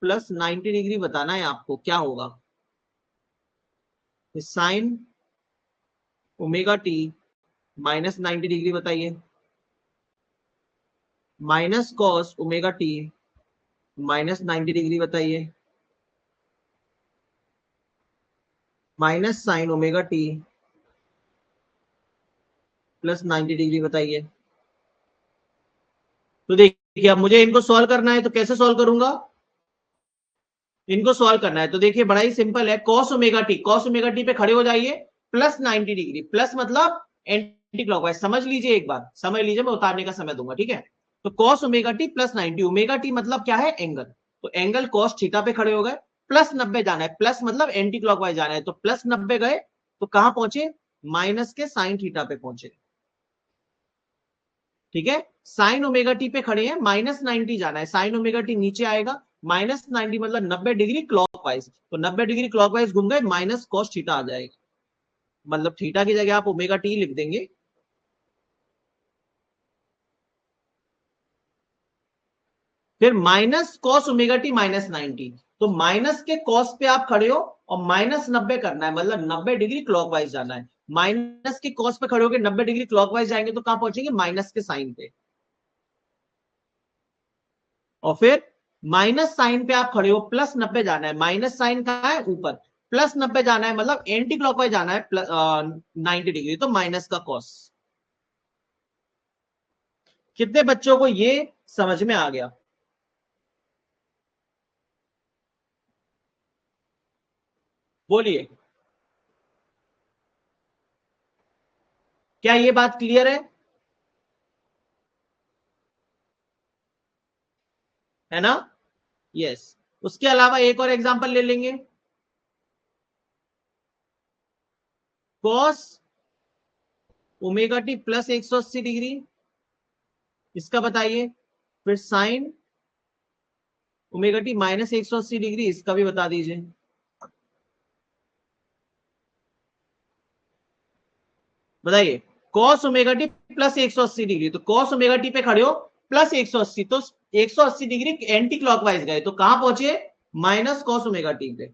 plus 90 degree बताना है आपको, क्या होगा? साइन ओमेगा टी -90 डिग्री बताइए, minus cos omega T -90 degree बताइए, minus sine omega T plus 90 degree बताइए। तो देखिए अब मुझे इनको सॉल्व करना है, तो कैसे सॉल्व करूंगा? इनको सॉल्व करना है तो देखिए बड़ा ही सिंपल है। Cos omega T, cos omega T पे खड़े हो जाइए, प्लस 90 डिग्री, प्लस मतलब एंटी क्लॉकवाइज। समझ लीजिए, एक बार समझ लीजिए, मैं उतारने का समय दूंगा। ठीक है। तो cos omega T plus 90, omega T मतलब क्या है? एंगल। तो एंगल कॉस थीटा पे खड़े हो गए, प्लस 90 जाना है, प्लस मतलब एंटी क्लॉकवाइज जाना है, तो प्लस 90 गए तो कहां पहुंचे? माइनस के साइन थीटा पे पहुंचे। ठीक है। साइन ओमेगा टी पे खड़े हैं, -90 जाना है, साइन ओमेगा टी नीचे आएगा, -90 मतलब 90 डिग्री क्लॉकवाइज, तो 90 डिग्री क्लॉकवाइज घूम गए, माइनस कॉस थीटा आ जाएगा, मतलब थीटा की जगह आप ओमेगा टी लिख देंगे। फिर माइनस कॉस ओमेगा टी -90, तो माइनस के कॉस पे आप खड़े हो और -90 करना है, मतलब 90 डिग्री क्लॉकवाइज जाना है। माइनस के कॉस पे खड़े हो गए, 90 डिग्री क्लॉकवाइज जाएंगे तो कहां पहुंचेंगे? माइनस के साइन पे। और फिर माइनस साइन पे आप खड़े हो, प्लस 90 जाना है, माइनस साइन कहां है? ऊपर, प्लस 90 जाना है, मतलब एंटी क्लॉकवाइज जाना है 90 डिग्री, तो माइनस का कॉस। कितने बच्चों को ये समझ में आ गया? बोलिए, क्या ये बात क्लियर है ना? यस। उसके अलावा एक और एग्जांपल ले लेंगे। Cos omega T plus 180 degree, इसका बताइए। फिर साइन ओमेगा टी -180 डिग्री, इसका भी बता दीजिए। बताइए, cos omega T plus 180 degree, तो कॉस ओमेगा टी पे खड़े हो, प्लस 180, तो 180 डिग्री एंटी क्लॉकवाइज गए तो कहां पहुंचे? माइनस कॉस ओमेगा टी पे।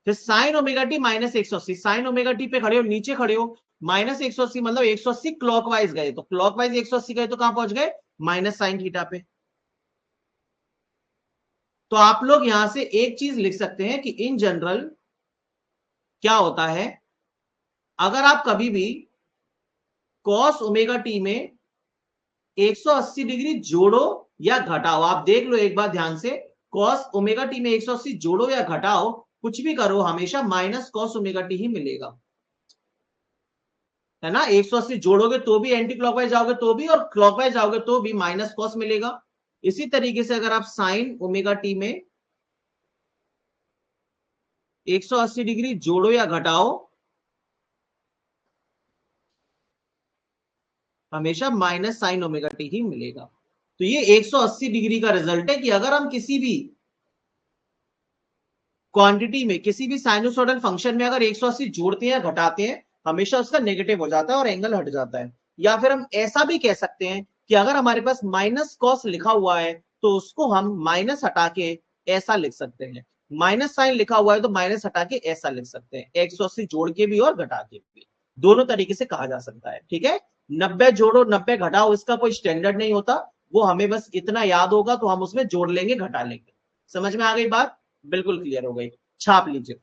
फिर sign omega T -180, sign omega T पे खड़े हो, नीचे खड़े हो, -180 मतलब 180 क्लॉकवाइज गए, तो क्लॉकवाइज 180 गए तो कहां पहुंच गए? माइनस साइन थीटा पे। तो आप लोग यहां से एक चीज लिख सकते हैं कि इन जनरल क्या होता है, अगर आप कभी भी कॉस ओमेगा टी में 180 डिग्री जोड़ो या घटाओ, आप देख लो एक बार ध्यान से, कॉस ओमेगा टी में 180 जोड़ो या घटाओ, कुछ भी करो हमेशा माइनस कॉस ओमेगा टी ही मिलेगा, है ना। 180 जोड़ोगे तो भी एंटी क्लॉकवाइज जाओगे तो भी, और क्लॉकवाइज जाओगे तो भी माइनस कॉस मिलेगा। इसी तरीके से अगर आप साइन ओमेगा टी में 180 डिग्री जोड़ो या घटाओ, हमेशा माइनस साइन ओमेगा टी ही मिलेगा। तो ये 180 डिग्री का रिजल्ट है कि अगर हम किसी भी क्वांटिटी में, किसी भी साइनोसॉइडल फंक्शन में अगर 180 जोड़ते हैं या घटाते हैं, हमेशा उसका नेगेटिव हो जाता है और एंगल हट जाता है। या फिर हम ऐसा भी कह सकते हैं कि अगर हमारे पास माइनस कॉस लिखा हुआ है तो उसको हम माइनस हटा के ऐसा लिख सकते हैं, माइनस साइन लिखा हुआ है तो माइनस हटा के ऐसा लिख सकते हैं, 180 जोड़ के भी और घटा के भी, दोनों तरीके से कहा जा सकता है। ठीक है, 90 जोड़ो 90 घटाओ, इसका कोई स्टैंडर्ड नहीं होता, वो हमें बस इतना याद होगा तो हम उसमें जोड़ लेंगे घटा लेंगे। समझ में आ गई बात, बिल्कुल क्लियर हो गई, छाप लीजिए।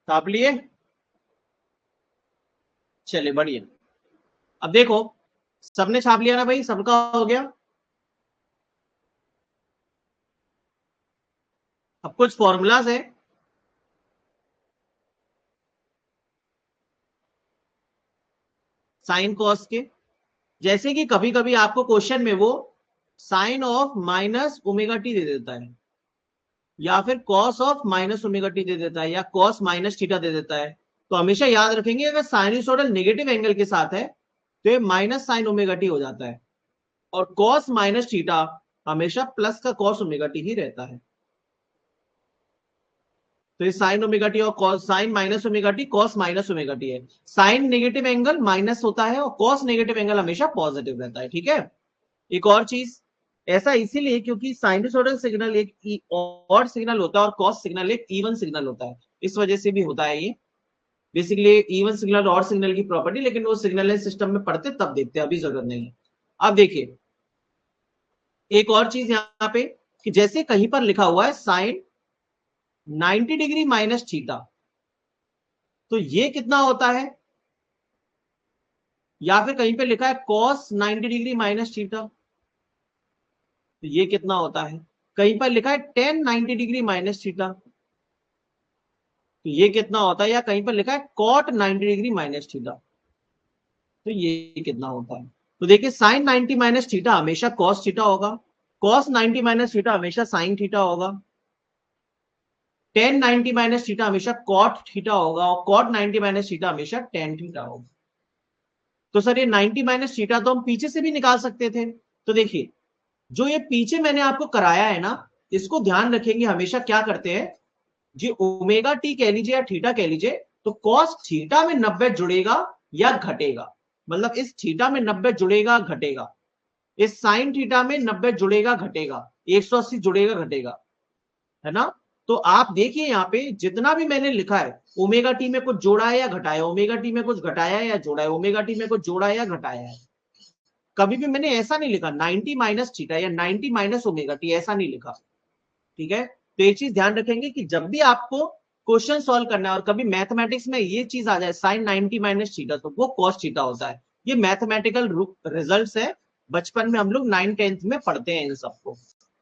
छाप लिए, चलिए बढ़िया। अब देखो, सबने छाप लिया ना भाई, सबका हो गया। अब कुछ फॉर्मूलाज है, साइन कॉस के, जैसे कि कभी कभी आपको क्वेश्चन में वो sine of minus omega T दे देता है, या फिर cos of minus omega T दे देता है, या कॉस माइनस थीटा दे देता है। तो हमेशा याद रखेंगे अगर साइनसोइडल नेगेटिव एंगल के साथ है तो ये माइनस साइन ओमेगा टी हो जाता है, और कॉस माइनस थीटा हमेशा प्लस का कॉस ओमेगा टी ही रहता है। तो ये साइन ओमेगा टी और cos, sine minus omega T cos minus omega T है। साइन नेगेटिव एंगल माइनस होता है और कॉस नेगेटिव एंगल हमेशा पॉजिटिव रहता है। ठीक है, एक और चीज, ऐसा इसीलिए क्योंकि साइनसोइडल सिग्नल एक ऑड सिग्नल होता है और कॉस सिग्नल एक इवन सिग्नल होता है, इस वजह से भी होता है ये। बेसिकली इवन सिग्नल और सिग्नल की प्रॉपर्टी, लेकिन वो सिग्नल सिस्टम में पढ़ते तब देखते हैं, अभी जरूरत नहीं है। अब देखिए एक और चीज यहाँ पे, कि जैसे कहीं पर लिखा हुआ है साइन 90 डिग्री माइनस थीटा, तो ये कितना होता है, या फिर कहीं पे लिखा है कॉस 90 डिग्री माइनस थीटा, तो ये कितना होता है। कहीं पर लिखा है टेन 90 डिग्री माइनस थीटा, तो ये कितना होता है। या कहीं पर लिखा है कॉट 90 डिग्री माइनस थीटा, तो ये कितना होता है। तो देखिए साइन 90 माइनस थीटा हमेशा कॉस थीटा होगा, कॉस 90 माइनस थीटा हमेशा साइन थीटा होगा, टेन 90 माइनस थीटा हमेशा कॉट थीटा होगा, और कॉट 90 माइनस थीटा हमेशा टेन थीटा होगा। तो सर ये 90 माइनस थीटा तो हम पीछे से भी निकाल सकते थे। तो देखिए जो ये पीछे मैंने आपको कराया है ना, इसको ध्यान रखेंगे, हमेशा क्या करते हैं जी, ओमेगा टी कह लीजिए या थीटा कह लीजिए, तो कॉस थीटा में 90 जुड़ेगा या घटेगा, मतलब इस थीटा में 90 जुड़ेगा घटेगा, इस साइन थीटा में 90 जुड़ेगा घटेगा, 180 जुड़ेगा घटेगा, है ना। तो आप देखिए यहाँ पे जितना भी मैंने लिखा है, ओमेगा टी में कुछ जोड़ा है या घटाया, ओमेगा टी में कुछ घटाया है या जोड़ा है, ओमेगा टी में कुछ जोड़ा है या घटाया है। कभी भी मैंने ऐसा नहीं लिखा 90 माइनस थीटा या 90 माइनस ओमेगा टी, ऐसा नहीं लिखा। ठीक है, तो एक चीज ध्यान रखेंगे कि जब भी आपको क्वेश्चन सॉल्व करना है और कभी मैथमेटिक्स में ये चीज आ जाए साइन 90 माइनस थीटा, तो वो कॉस थीटा होता है। ये मैथमेटिकल रिजल्ट्स है, बचपन में हम लोग 9th-10th में पढ़ते हैं इन सबको।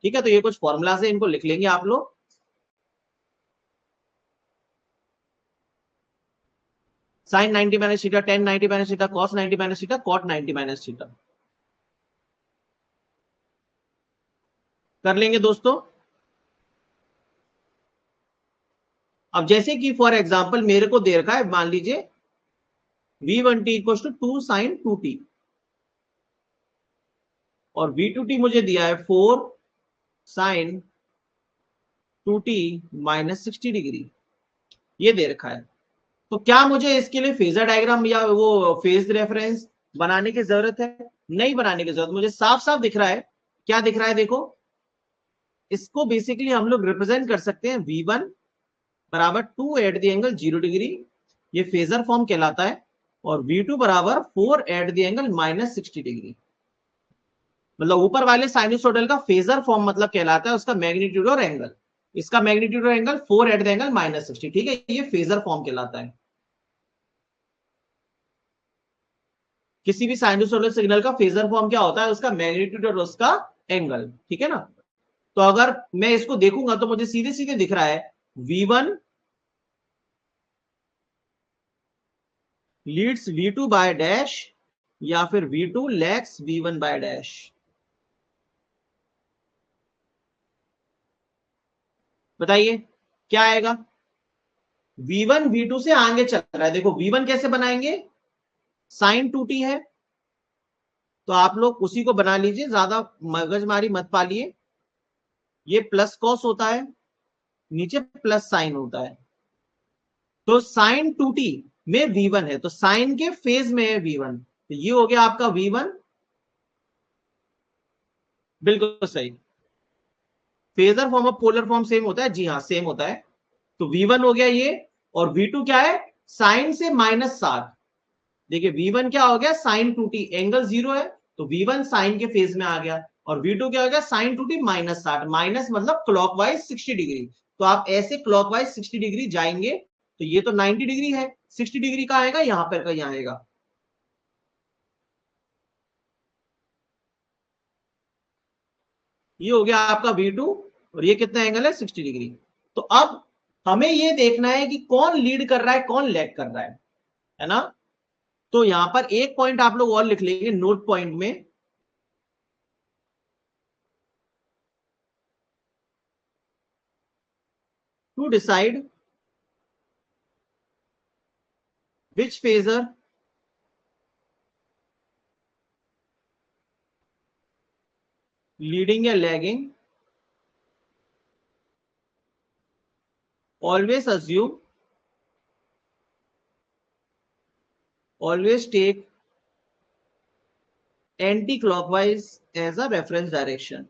ठीक है, तो ये कुछ फॉर्मूलाज है, इनको लिख लेंगे आप लोग। Sine 90 minus theta, tan 90 minus theta, cos 90 minus theta, cot 90 minus theta. कर लेंगे दोस्तों। अब जैसे कि फॉर एग्जांपल मेरे को दे रखा है, मान लीजिए v1t equal to 2 sign 2t और v2t मुझे दिया है 4 साइन 2t माइनस 60 डिग्री, ये दे रखा है। तो क्या मुझे इसके लिए फेजर डायग्राम या वो फेज रेफरेंस बनाने की जरूरत है? नहीं बनाने की जरूरत, मुझे साफ साफ दिख रहा है। क्या दिख रहा है देखो, इसको बेसिकली हम लोग रिप्रेजेंट कर सकते हैं v1 बराबर 2 एट द एंगल 0 डिग्री, ये फेजर फॉर्म कहलाता है, और v2 बराबर 4 at the angle minus 60 degree. मतलब ऊपर वाले साइनसोइडल का फेजर फॉर्म मतलब कहलाता है उसका मैग्नीट्यूड और एंगल, इसका मैग्नीट्यूड और angle 4 at the angle minus 60। ठीक है, ये फेजर फॉर्म कहलाता है। किसी भी साइनसोइडल सिग्नल का फेजर फॉर्म क्या होता है? उसका मैग्नीट्यूड और उसका एंगल। ठीक है ना? तो अगर मैं इसको देखूंगा तो मुझे सीधे सीधे दिख रहा है v1 Leeds v2 by dash या फिर v2 lags v1 by dash. बताइए क्या आएगा? v1 v2 से आगे चल रहा है। देखो v1 कैसे बनाएंगे, साइन 2t है, तो आप लोग उसी को बना लीजिए, ज्यादा मगजमारी मत पालिए। ये प्लस कॉस होता है, नीचे प्लस साइन होता है, तो साइन 2t में v1 है, तो साइन के फेज में है v1, तो ये हो गया आपका v1। बिल्कुल सही। फेजर फॉर्म और पोलर फॉर्म सेम होता है? जी हाँ, सेम होता है। तो v1 हो गया ये, और v2 क्या है? साइन से -60। देखिए v1 क्या हो गया? साइन 2t, एंगल 0 है, तो v1 साइन के फेज में आ गया, और v2 क्या हो गया? साइन 2t -60, माइनस मतलब क्लॉकवाइज 60 डिग्री। तो आप ऐसे क्लॉकवाइज 60 डिग्री जाएंगे, तो ये तो 90 डिग्री है, 60 डिग्री का आएगा यहां पर कहीं आएगा। ये हो गया आपका v2, और ये कितना एंगल है? 60 डिग्री। तो अब हमें ये देखना है कि कौन लीड कर रहा है, कौन लैग कर रहा है ना? तो यहां पर एक पॉइंट आप लोग और लिख लेंगे नोट पॉइंट में, to decide which phasor leading या lagging, always assume, always take anticlockwise as a reference direction.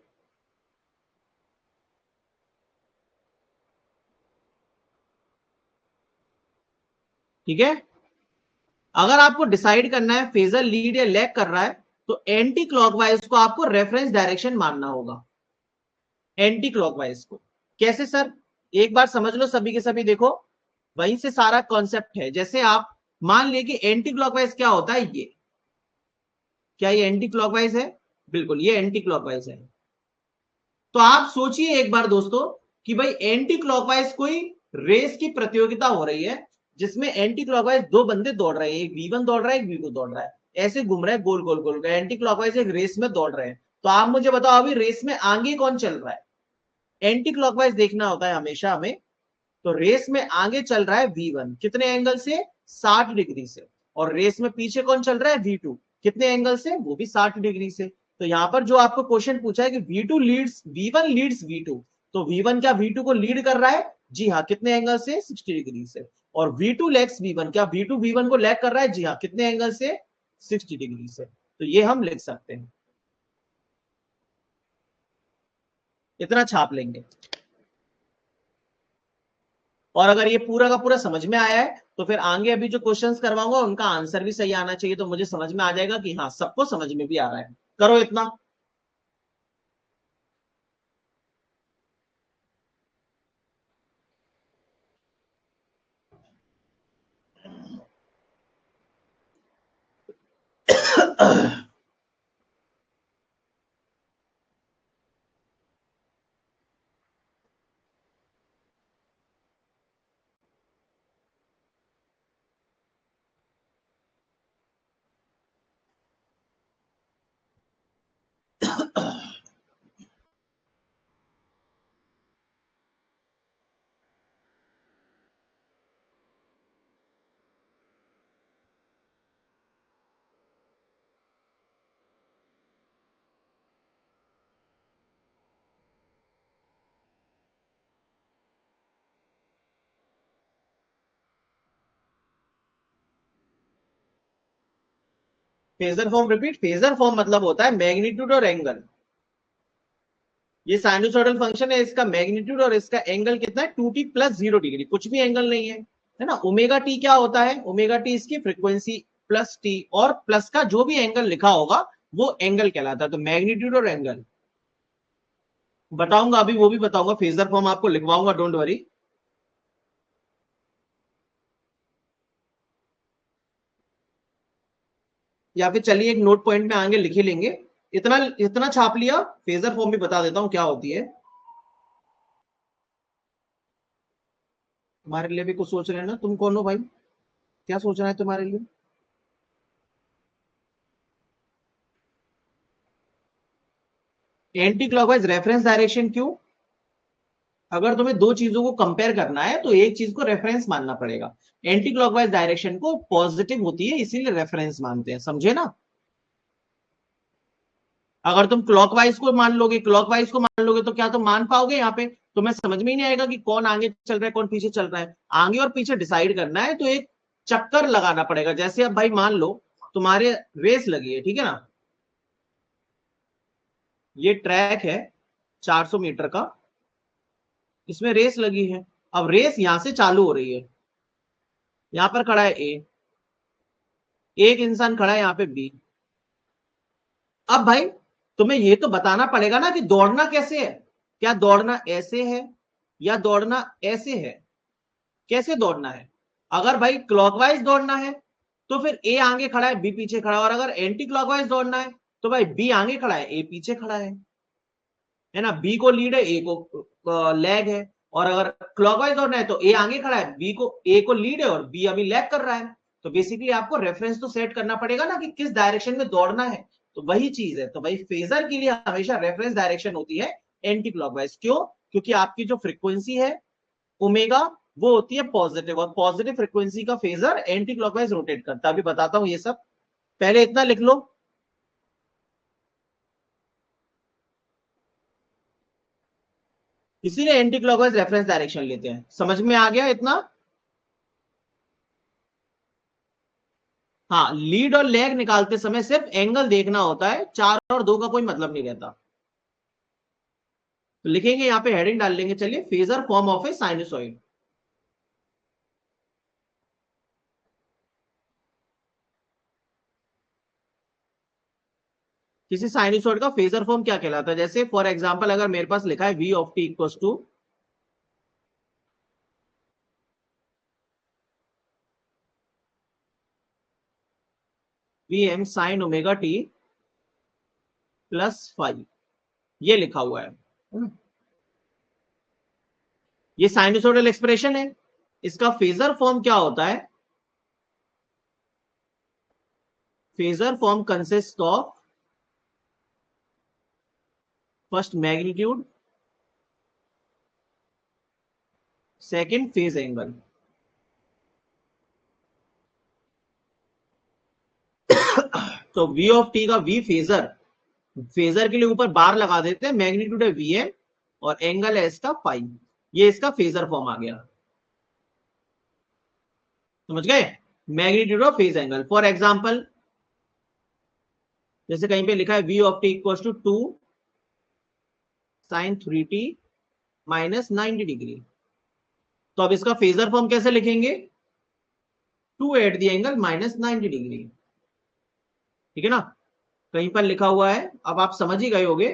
ठीक है, अगर आपको डिसाइड करना है फेजर लीड या लैग कर रहा है, तो एंटी क्लॉकवाइज को आपको रेफरेंस डायरेक्शन मानना होगा। एंटी क्लॉकवाइज को कैसे सर? एक बार समझ लो सभी के सभी, देखो वहीं से सारा कॉन्सेप्ट है। जैसे आप मान लिए कि एंटी क्लॉकवाइज क्या होता है, ये क्या ये एंटी क्लॉकवाइज है? बिल्कुल, ये एंटी क्लॉकवाइज है। तो आप सोचिए एक बार दोस्तों कि भाई एंटी क्लॉकवाइज कोई रेस की प्रतियोगिता हो रही है, जिसमें एंटी क्लॉकवाइज दो बंदे दौड़ रहे हैं, एक v1 दौड़ रहा है, एक v2 दौड़ रहा है, ऐसे घूम रहे हैं गोल गोल गोल, एंटी क्लॉकवाइज एक रेस में दौड़ रहे हैं। तो आप मुझे बताओ अभी रेस में आगे कौन चल रहा है? एंटी क्लॉकवाइज देखना होता है हमेशा हमें। तो रेस में आगे चल रहा है v1, कितने एंगल से? 60 डिग्री से। और रेस में पीछे कौन चल रहा है? v2, कितने एंगल से? वो भी 60 डिग्री से। तो यहां पर जो आपको क्वेश्चन पूछा है कि v2 leads v1 Leeds v2, तो v1 क्या v2 को लीड कर रहा है? जी हाँ, कितने एंगल से? 60 डिग्री से। और v2 लैग्स v1, क्या v2 v1 को लैग कर रहा है? जी हाँ, कितने एंगल से? 60 डिग्री से। तो ये हम लिख सकते हैं, इतना छाप लेंगे। और अगर ये पूरा का पूरा समझ में आया है, तो फिर आगे अभी जो क्वेश्चंस करवाऊंगा उनका आंसर भी सही आना चाहिए, तो मुझे समझ में आ जाएगा कि हाँ सबको समझ में भी आ रहा है। करो इतना। Phasor form repeat, phasor form मतलब होता है मैग्नीट्यूड और एंगल। ये साइनसोइडल फंक्शन है, इसका मैग्नीट्यूड और इसका एंगल कितना है, 2t+0 डिग्री, कुछ भी एंगल नहीं है ना। ओमेगा टी क्या होता है, ओमेगा टी इसकी फ्रीक्वेंसी प्लस टी, और प्लस का जो भी एंगल लिखा होगा वो एंगल कहलाता है। तो मैग्नीट्यूड और एंगल बताऊंगा, अभी वो भी बताऊंगा, फेजर फॉर्म आपको लिखवाऊंगा, डोंट वरी। या फिर चलिए एक नोट पॉइंट में आगे लिख ही लेंगे। इतना इतना छाप लिया, फेजर फॉर्म भी बता देता हूं क्या होती है। तुम्हारे लिए भी कुछ सोच रहे हैं ना, तुम कौन हो भाई, क्या सोचना है तुम्हारे लिए। एंटी क्लॉकवाइज रेफरेंस डायरेक्शन क्यों, अगर तुम्हें दो चीजों को कंपेयर करना है तो एक चीज को रेफरेंस मानना पड़ेगा। एंटी क्लॉकवाइज डायरेक्शन को पॉजिटिव होती है इसीलिए रेफरेंस मानते हैं, समझे ना। अगर तुम क्लॉकवाइज को मान लोगे, क्लॉकवाइज को मान लोगे तो क्या तुम मान पाओगे, यहाँ पे तुम्हें समझ में ही नहीं आएगा कि कौन आगे चल रहा है कौन पीछे चल रहा है। आगे और पीछे डिसाइड करना है तो एक चक्कर लगाना पड़ेगा। जैसे अब भाई मान लो तुम्हारे रेस लगी है, ठीक है ना, ये ट्रैक है 400 मीटर का, इसमें रेस लगी है। अब रेस यहां से चालू हो रही है, यहां पर खड़ा है ए, एक इंसान खड़ा है यहाँ पे बी। अब भाई तुम्हें ये तो बताना पड़ेगा ना कि दौड़ना कैसे है, क्या दौड़ना ऐसे है या दौड़ना ऐसे है, कैसे दौड़ना है। अगर भाई क्लॉकवाइज दौड़ना है तो फिर ए आगे खड़ा है बी पीछे खड़ा है, और अगर एंटी क्लॉकवाइज दौड़ना है तो भाई बी आगे खड़ा है ए पीछे खड़ा है ना। बी को लीड है, ए को लैग है। और अगर क्लॉकवाइज दौड़ना है तो ए आगे खड़ा है, बी को ए को लीड है और बी अभी लैग कर रहा है। तो बेसिकली आपको रेफरेंस तो सेट करना पड़ेगा ना कि किस डायरेक्शन में दौड़ना है। तो वही चीज है। तो भाई फेजर के लिए हमेशा रेफरेंस डायरेक्शन होती है एंटी क्लॉकवाइज। क्यों, क्योंकि आपकी जो फ्रीक्वेंसी है ओमेगा वो होती है पॉजिटिव, और पॉजिटिव फ्रीक्वेंसी का फेजर एंटी क्लॉकवाइज रोटेट करता है। अभी बताता हूं ये सब, पहले इतना लिख लो। इसीलिए एंटी क्लॉकवाइज रेफरेंस डायरेक्शन लेते हैं। समझ में आ गया इतना। हाँ, लीड और लैग निकालते समय सिर्फ एंगल देखना होता है, चार और दो का कोई मतलब नहीं रहता। तो लिखेंगे यहाँ पे, हेडिंग डाल लेंगे, चलिए, phasor form of A sinusoid. किसी साइनसॉइड का फेजर फॉर्म क्या कहलाता है, जैसे फॉर एग्जांपल अगर मेरे पास लिखा है V of T equal to V M sine omega T +5, ये लिखा हुआ है। ये साइनसोइडल एक्सप्रेशन है। इसका फेजर फॉर्म क्या होता है, phasor form consist of first magnitude, second phase angle. तो वी ऑफ टी का वी फेजर, फेजर के लिए ऊपर बार लगा देते हैं, मैग्नीट्यूड है वी एम और एंगल है इसका फाइव। ये इसका फेजर फॉर्म आ गया, समझ गए। Magnitude of phase angle, for example जैसे कहीं पे लिखा है V of T equal to 2 sin 3t -90 degree. तो अब इसका फेजर फॉर्म कैसे लिखेंगे, 2 @ द एंगल -90 डिग्री, ठीक है ना। कहीं पर लिखा हुआ है, अब आप समझ ही गए होगे।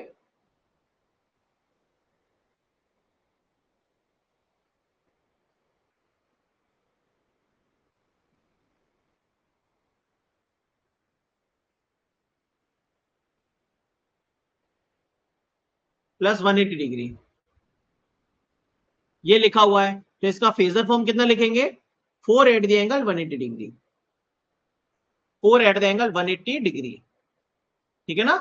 प्लस 180 डिग्री, ये लिखा हुआ है। तो इसका फेजर फॉर्म कितना लिखेंगे, 4 at the angle 180 degree, 4 at the angle 180 degree, ठीक है ना।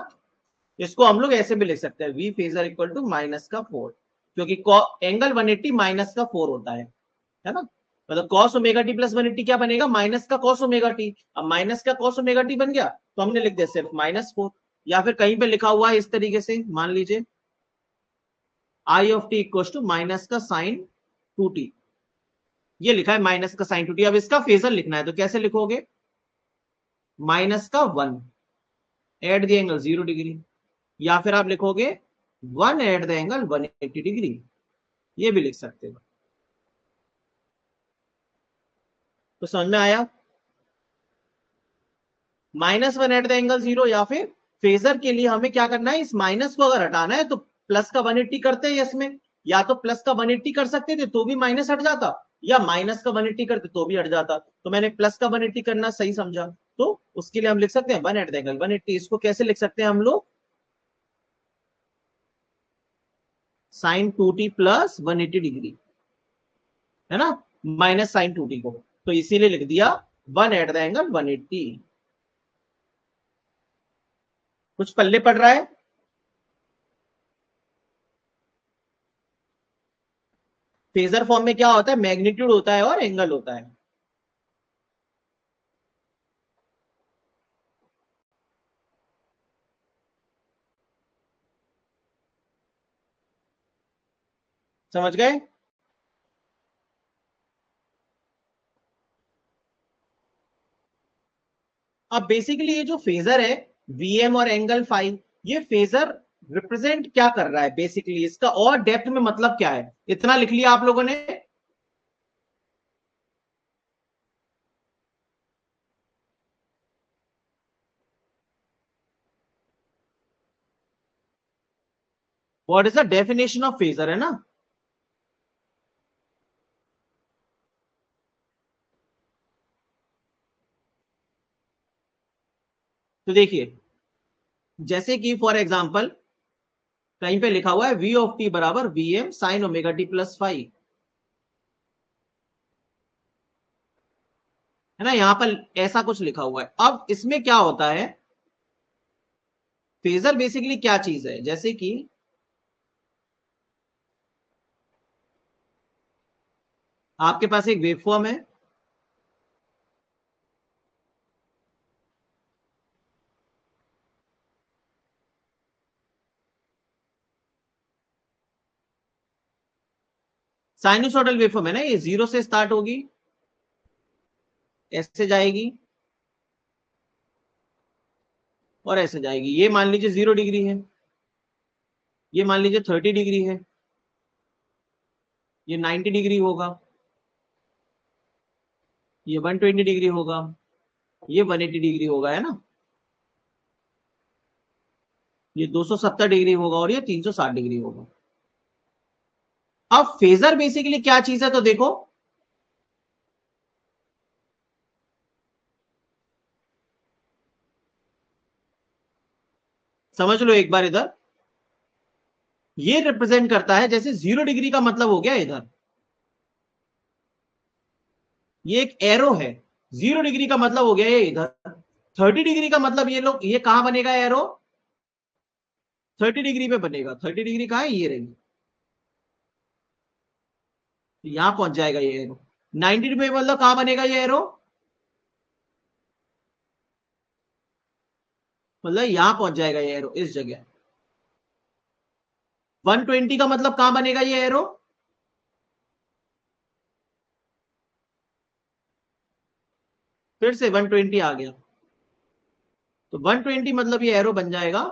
इसको हम लोग ऐसे भी लिख सकते हैं, V phasor equal to minus का 4, क्योंकि एंगल 180 माइनस का 4 होता है ना। मतलब कॉस ओमेगा टी प्लस 180 क्या बनेगा, माइनस का कॉस ओमेगा टी। अब माइनस का कॉस ओमेगा टी बन गया तो हमने लिख दिया सिर्फ -4, या फिर कहीं पे लिखा हुआ है इस तरीके से, मान लीजिए I of T equal to minus का साइन 2t, ये लिखा है माइनस का साइन 2t। अब इसका फेजर लिखना है तो कैसे लिखोगे, माइनस का 1 एट द एंगल 0 डिग्री, या फिर आप लिखोगे 1 एट द एंगल 180 डिग्री, ये भी लिख सकते हो। तो समझ में आया, -1 एट द एंगल 0, या फिर फेजर के लिए हमें क्या करना है, इस माइनस को अगर हटाना है तो प्लस का 180 करते हैं इसमें, या तो प्लस का 180 कर सकते थे तो भी माइनस हट जाता, या माइनस का 180 करते तो भी हट जाता। तो मैंने प्लस का 180 करना सही समझा, तो उसके लिए हम लिख सकते हैं 1 एट द एंगल 180। इसको कैसे लिख सकते हैं हम लोग, साइन 2t प्लस 180 डिग्री, है ना, माइनस साइन 2t को, तो इसीलिए लिख दिया 1 एट द एंगल 180। कुछ पल्ले पड़ रहा है, फेजर फॉर्म में क्या होता है, मैग्नीट्यूड होता है और एंगल होता है। समझ गए। अब बेसिकली ये जो फेजर है वीएम और एंगल फाइव, ये फेजर रिप्रेजेंट क्या कर रहा है बेसिकली, इसका और डेप्थ में मतलब क्या है, इतना लिख लिया आप लोगों ने। What is the definition of phasor, है ना। तो देखिए, जैसे कि फॉर एग्जांपल कहीं पे लिखा हुआ है वी ऑफ टी बराबर V M sine omega T plus 5, है ना, यहां पर ऐसा कुछ लिखा हुआ है। अब इसमें क्या होता है, फेजर बेसिकली क्या चीज है, जैसे कि आपके पास एक वेवफॉर्म है, साइनोसॉइडल वेवफॉर्म है ना, ये 0 से स्टार्ट होगी, ऐसे जाएगी और ऐसे जाएगी। ये मान लीजिए 0 डिग्री है, ये मान लीजिए 30 डिग्री है, ये 90 डिग्री होगा, ये 120 डिग्री होगा, ये 180 डिग्री होगा, है ना, ये 270 डिग्री होगा और ये 360 डिग्री होगा। अब फेजर बेसिकली क्या चीज है, तो देखो समझ लो एक बार इधर, ये रिप्रेजेंट करता है, जैसे 0 डिग्री का मतलब हो गया इधर, ये एक एरो है, 0 डिग्री का मतलब हो गया ये इधर, 30 डिग्री का मतलब ये लोग, ये कहां बनेगा एरो, 30 डिग्री पे बनेगा। 30 डिग्री कहां है, ये रहेगी, यहां पहुंच जाएगा ये एरो। 90 डिग्री मतलब कहां बनेगा ये एरो, मतलब यहां पहुंच जाएगा ये एरो इस जगह। 120 का मतलब कहां बनेगा ये एरो, फिर से 120 आ गया, तो 120 मतलब ये एरो बन जाएगा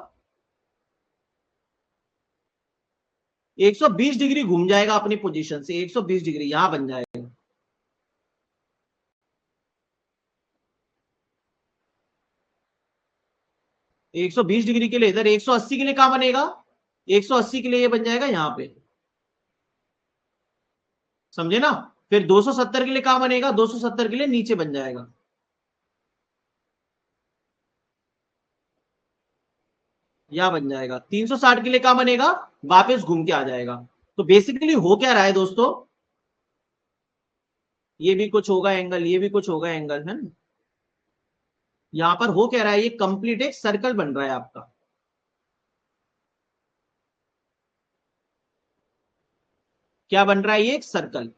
120 डिग्री, घूम जाएगा अपनी पोजीशन से 120 डिग्री, यहां बन जाएगा। 120 डिग्री के लिए इधर, 180 के लिए कहां बनेगा, 180 के लिए ये बन जाएगा यहां पे, समझे ना। फिर 270 के लिए कहां बनेगा, 270 के लिए नीचे बन जाएगा। या बन जाएगा 360 के लिए क्या बनेगा, वापस घूम के आ जाएगा। तो बेसिकली हो क्या रहा है दोस्तों, ये भी कुछ होगा एंगल, ये भी कुछ होगा एंगल, है ना। यहां पर हो क्या रहा है, ये कंप्लीट एक सर्कल बन रहा है आपका। क्या बन रहा है, ये एक सर्कल।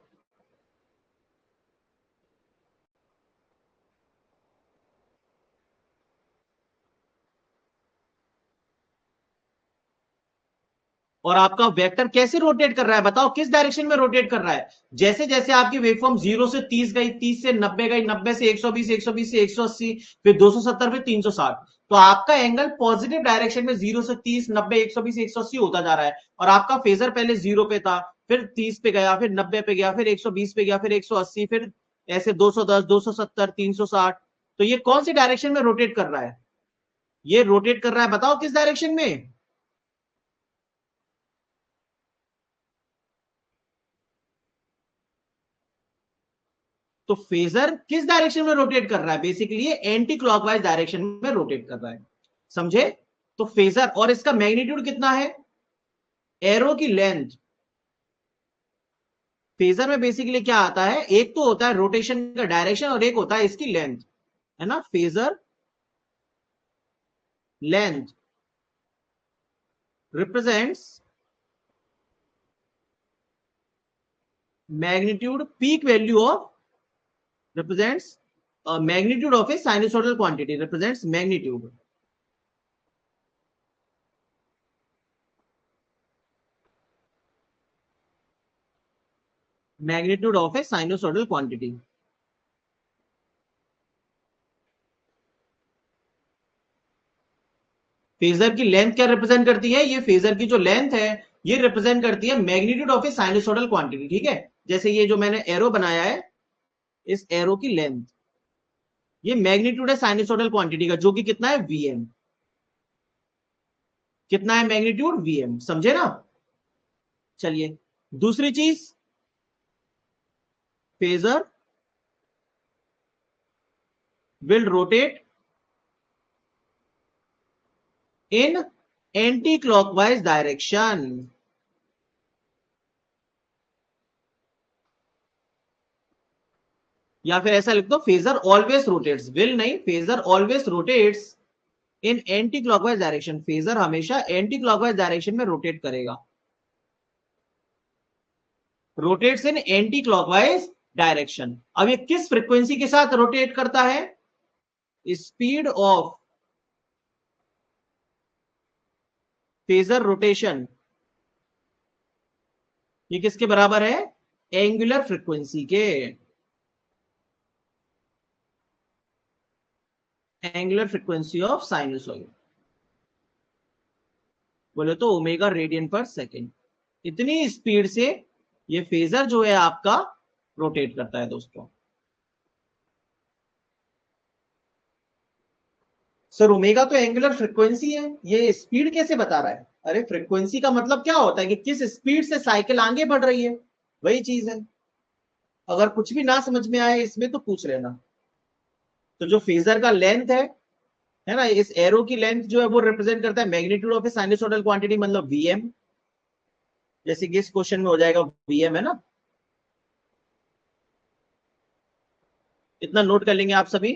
और आपका वेक्टर कैसे रोटेट कर रहा है, बताओ किस डायरेक्शन में रोटेट कर रहा है। जैसे जैसे आपकी वेवफॉर्म 0 से 30 गई, 30 से 90 गई, 90 से 120, 120 से 180, फिर 270, फिर 360, तो आपका एंगल पॉजिटिव डायरेक्शन में 0 से 30, 90, 120, 180 होता जा रहा है। और आपका फेजर पहले 0 पे था, फिर 30 पे गया, फिर 90 पे गया, फिर 120 पे गया, फिर 180, फिर ऐसे 210, 270, 360। तो ये कौन सी डायरेक्शन में रोटेट कर रहा है, ये रोटेट कर रहा है, बताओ किस डायरेक्शन में। तो फेजर किस डायरेक्शन में रोटेट कर रहा है, बेसिकली ये एंटी क्लॉकवाइज डायरेक्शन में रोटेट कर रहा है, समझे। तो फेजर और इसका मैग्नीट्यूड कितना है, एरो की लेंथ। फेजर में बेसिकली क्या आता है, एक तो होता है रोटेशन का डायरेक्शन और एक होता है इसकी लेंथ, है ना। Phasor length represents magnitude peak value of, represents magnitude of a sinusoidal quantity, represents magnitude of a sinusoidal quantity। Phasor की लेंथ क्या रिप्रेजेंट करती है, ये फेजर की जो लेंथ है ये रिप्रेजेंट करती है magnitude of A sinusoidal quantity, ठीक है। जैसे ये जो मैंने एरो बनाया है, इस एरो की लेंथ, ये मैग्नीट्यूड है साइनसोइडल क्वांटिटी का, जो कि कितना है वीएम। कितना है मैग्नीट्यूड, वीएम, समझे ना। चलिए दूसरी चीज, phasor will rotate in anti clockwise direction. या फिर ऐसा लिख दो, फेजर ऑलवेज रोटेट्स, विल नहीं, फेजर ऑलवेज रोटेट्स इन एंटी क्लॉकवाइज डायरेक्शन। फेजर हमेशा एंटी क्लॉकवाइज डायरेक्शन में रोटेट करेगा, रोटेट्स इन एंटी क्लॉकवाइज डायरेक्शन। अब ये किस फ्रीक्वेंसी के साथ रोटेट करता है, स्पीड ऑफ फेजर रोटेशन, ये किसके बराबर है, एंगुलर फ्रीक्वेंसी के, एंगुलर फ्रीक्वेंसी ऑफ साइनसॉइड, बोले तो ओमेगा रेडियन पर सेकेंड। इतनी स्पीड से ये फेजर जो है आपका रोटेट करता है दोस्तों। सर ओमेगा तो एंगुलर फ्रीक्वेंसी है, ये स्पीड कैसे बता रहा है। अरे फ्रीक्वेंसी का मतलब क्या होता है कि किस स्पीड से साइकिल आगे बढ़ रही है, वही चीज है। अगर कुछ भी ना समझ में आए इसमें तो पूछ लेना। तो जो फेजर का लेंथ है ना, इस एरो की लेंथ जो है वो रिप्रेजेंट करता है magnitude of A sinusoidal quantity, मतलब वीएम। जैसे कि इस क्वेश्चन में हो जाएगा वीएम, है ना। इतना नोट कर लेंगे आप सभी।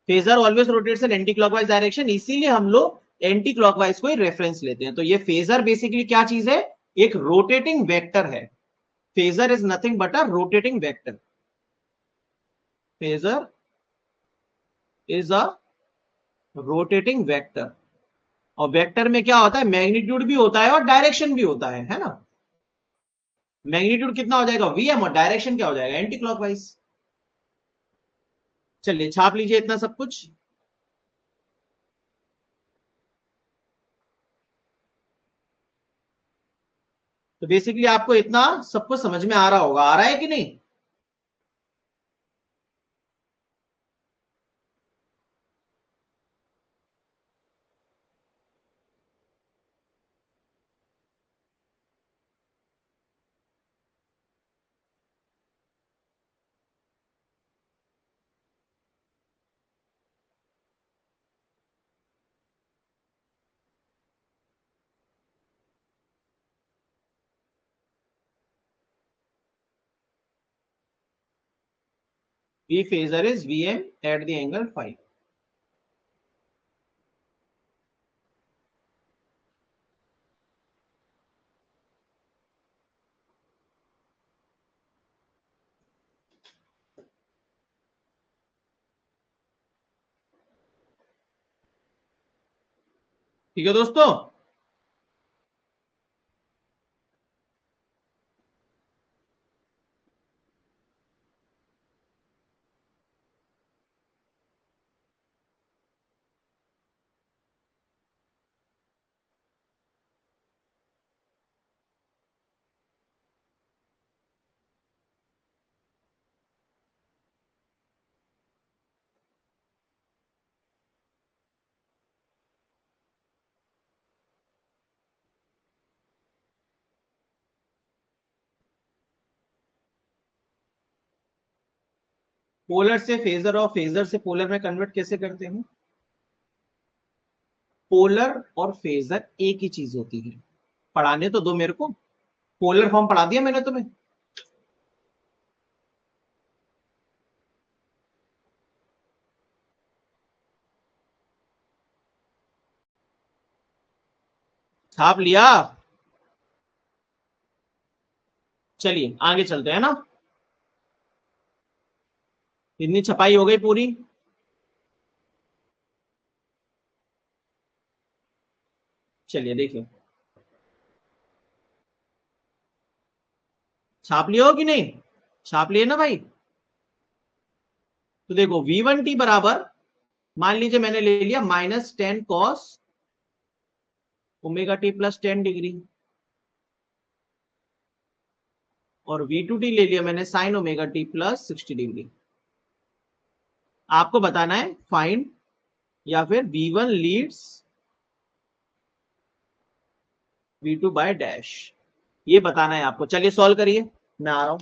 फेजर ऑलवेज रोटेट्स इन एंटी क्लॉकवाइज डायरेक्शन, इसीलिए हम लोग एंटी क्लॉकवाइज को ही रेफरेंस लेते हैं। तो ये फेजर बेसिकली क्या चीज है, एक रोटेटिंग वेक्टर है। Phasor is nothing but a rotating vector. Phasor is a rotating vector. और वेक्टर में क्या होता है, मैग्नीट्यूड भी होता है और डायरेक्शन भी होता है ना। मैग्नीट्यूड कितना हो जाएगा वीएम, और डायरेक्शन क्या हो जाएगा एंटी क्लॉकवाइज। चलिए छाप लीजिए इतना सब कुछ। तो बेसिकली आपको इतना सब कुछ समझ में आ रहा होगा, आ रहा है कि नहीं। V phasor is Vm at the angle phi. ठीक है दोस्तों, पोलर से फेजर और फेजर से पोलर में कन्वर्ट कैसे करते हैं? पोलर और फेजर एक ही चीज होती है। पढ़ाने तो दो मेरे को, पोलर फॉर्म पढ़ा दिया मैंने तुम्हें। छाप लिया? चलिए आगे चलते हैं ना। इतनी छपाई हो गई पूरी। चलिए देखिए, छाप लिया हो कि नहीं? छाप लिए ना भाई? तो देखो V1t बराबर, मान लीजिए मैंने ले लिया -10 cos omega T plus 10 degree, और V2t ले लिया मैंने sin omega T plus 60 degree. आपको बताना है फाइंड या फिर V1 Leeds V2 by dash, ये बताना है आपको। चलिए सॉल्व करिए, मैं आ रहा हूं।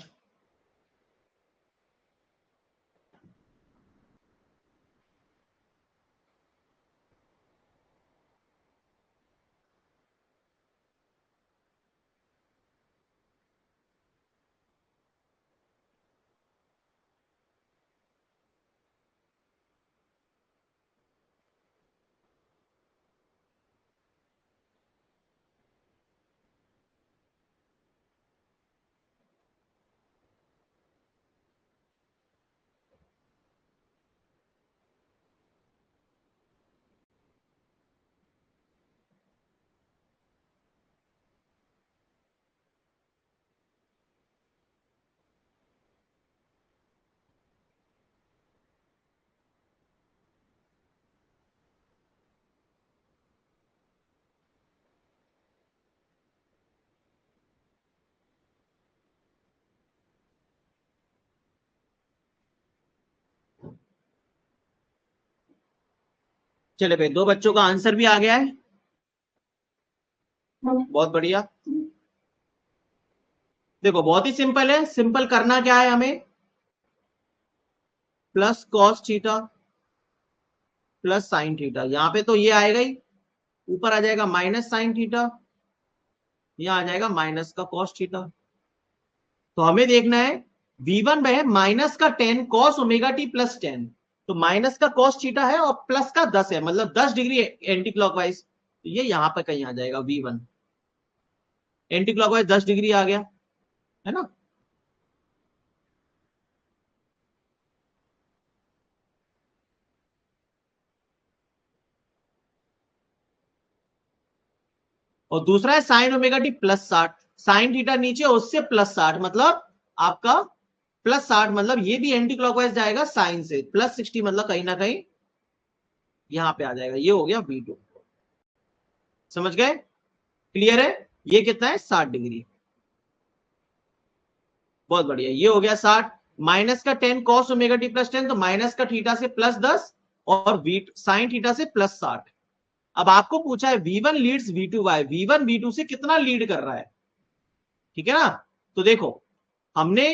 चले भाई, दो बच्चों का आंसर भी आ गया है, बहुत बढ़िया। देखो बहुत ही सिंपल है, सिंपल करना क्या है हमें, plus cos theta plus sine theta, यहां पे तो ये आएगा ही, ऊपर आ जाएगा माइनस साइन थीटा, यहां आ जाएगा माइनस का कॉस थीटा। तो हमें देखना है V1 है माइनस का 10 कॉस ओमेगा टी प्लस 10, तो माइनस का कॉस थीटा है और प्लस का 10 है, मतलब 10 डिग्री एंटी क्लॉकवाइज, तो ये यहां पर कहीं आ जाएगा V1, एंटी क्लॉकवाइज 10 डिग्री आ गया, है ना। और दूसरा है sign omega T plus 60, sine theta नीचे उससे प्लस 60, मतलब आपका प्लस 60, मतलब ये भी एंटी क्लॉकवाइज जाएगा साइन से, प्लस 60 मतलब कहीं ना कहीं यहां पे आ जाएगा, ये हो गया V2। समझ गए? क्लियर है? ये कितना है 60 डिग्री, बहुत बढ़िया, ये हो गया 60। माइनस का 10 कॉस ओमेगा टी प्लस 10, तो माइनस का थीटा से +10 और वी साइन थीटा से +60। अब आपको पूछा है V1 Leeds V2 bye, V1 V2 से कितना लीड कर रहा है, ठीक है ना। तो देखो हमने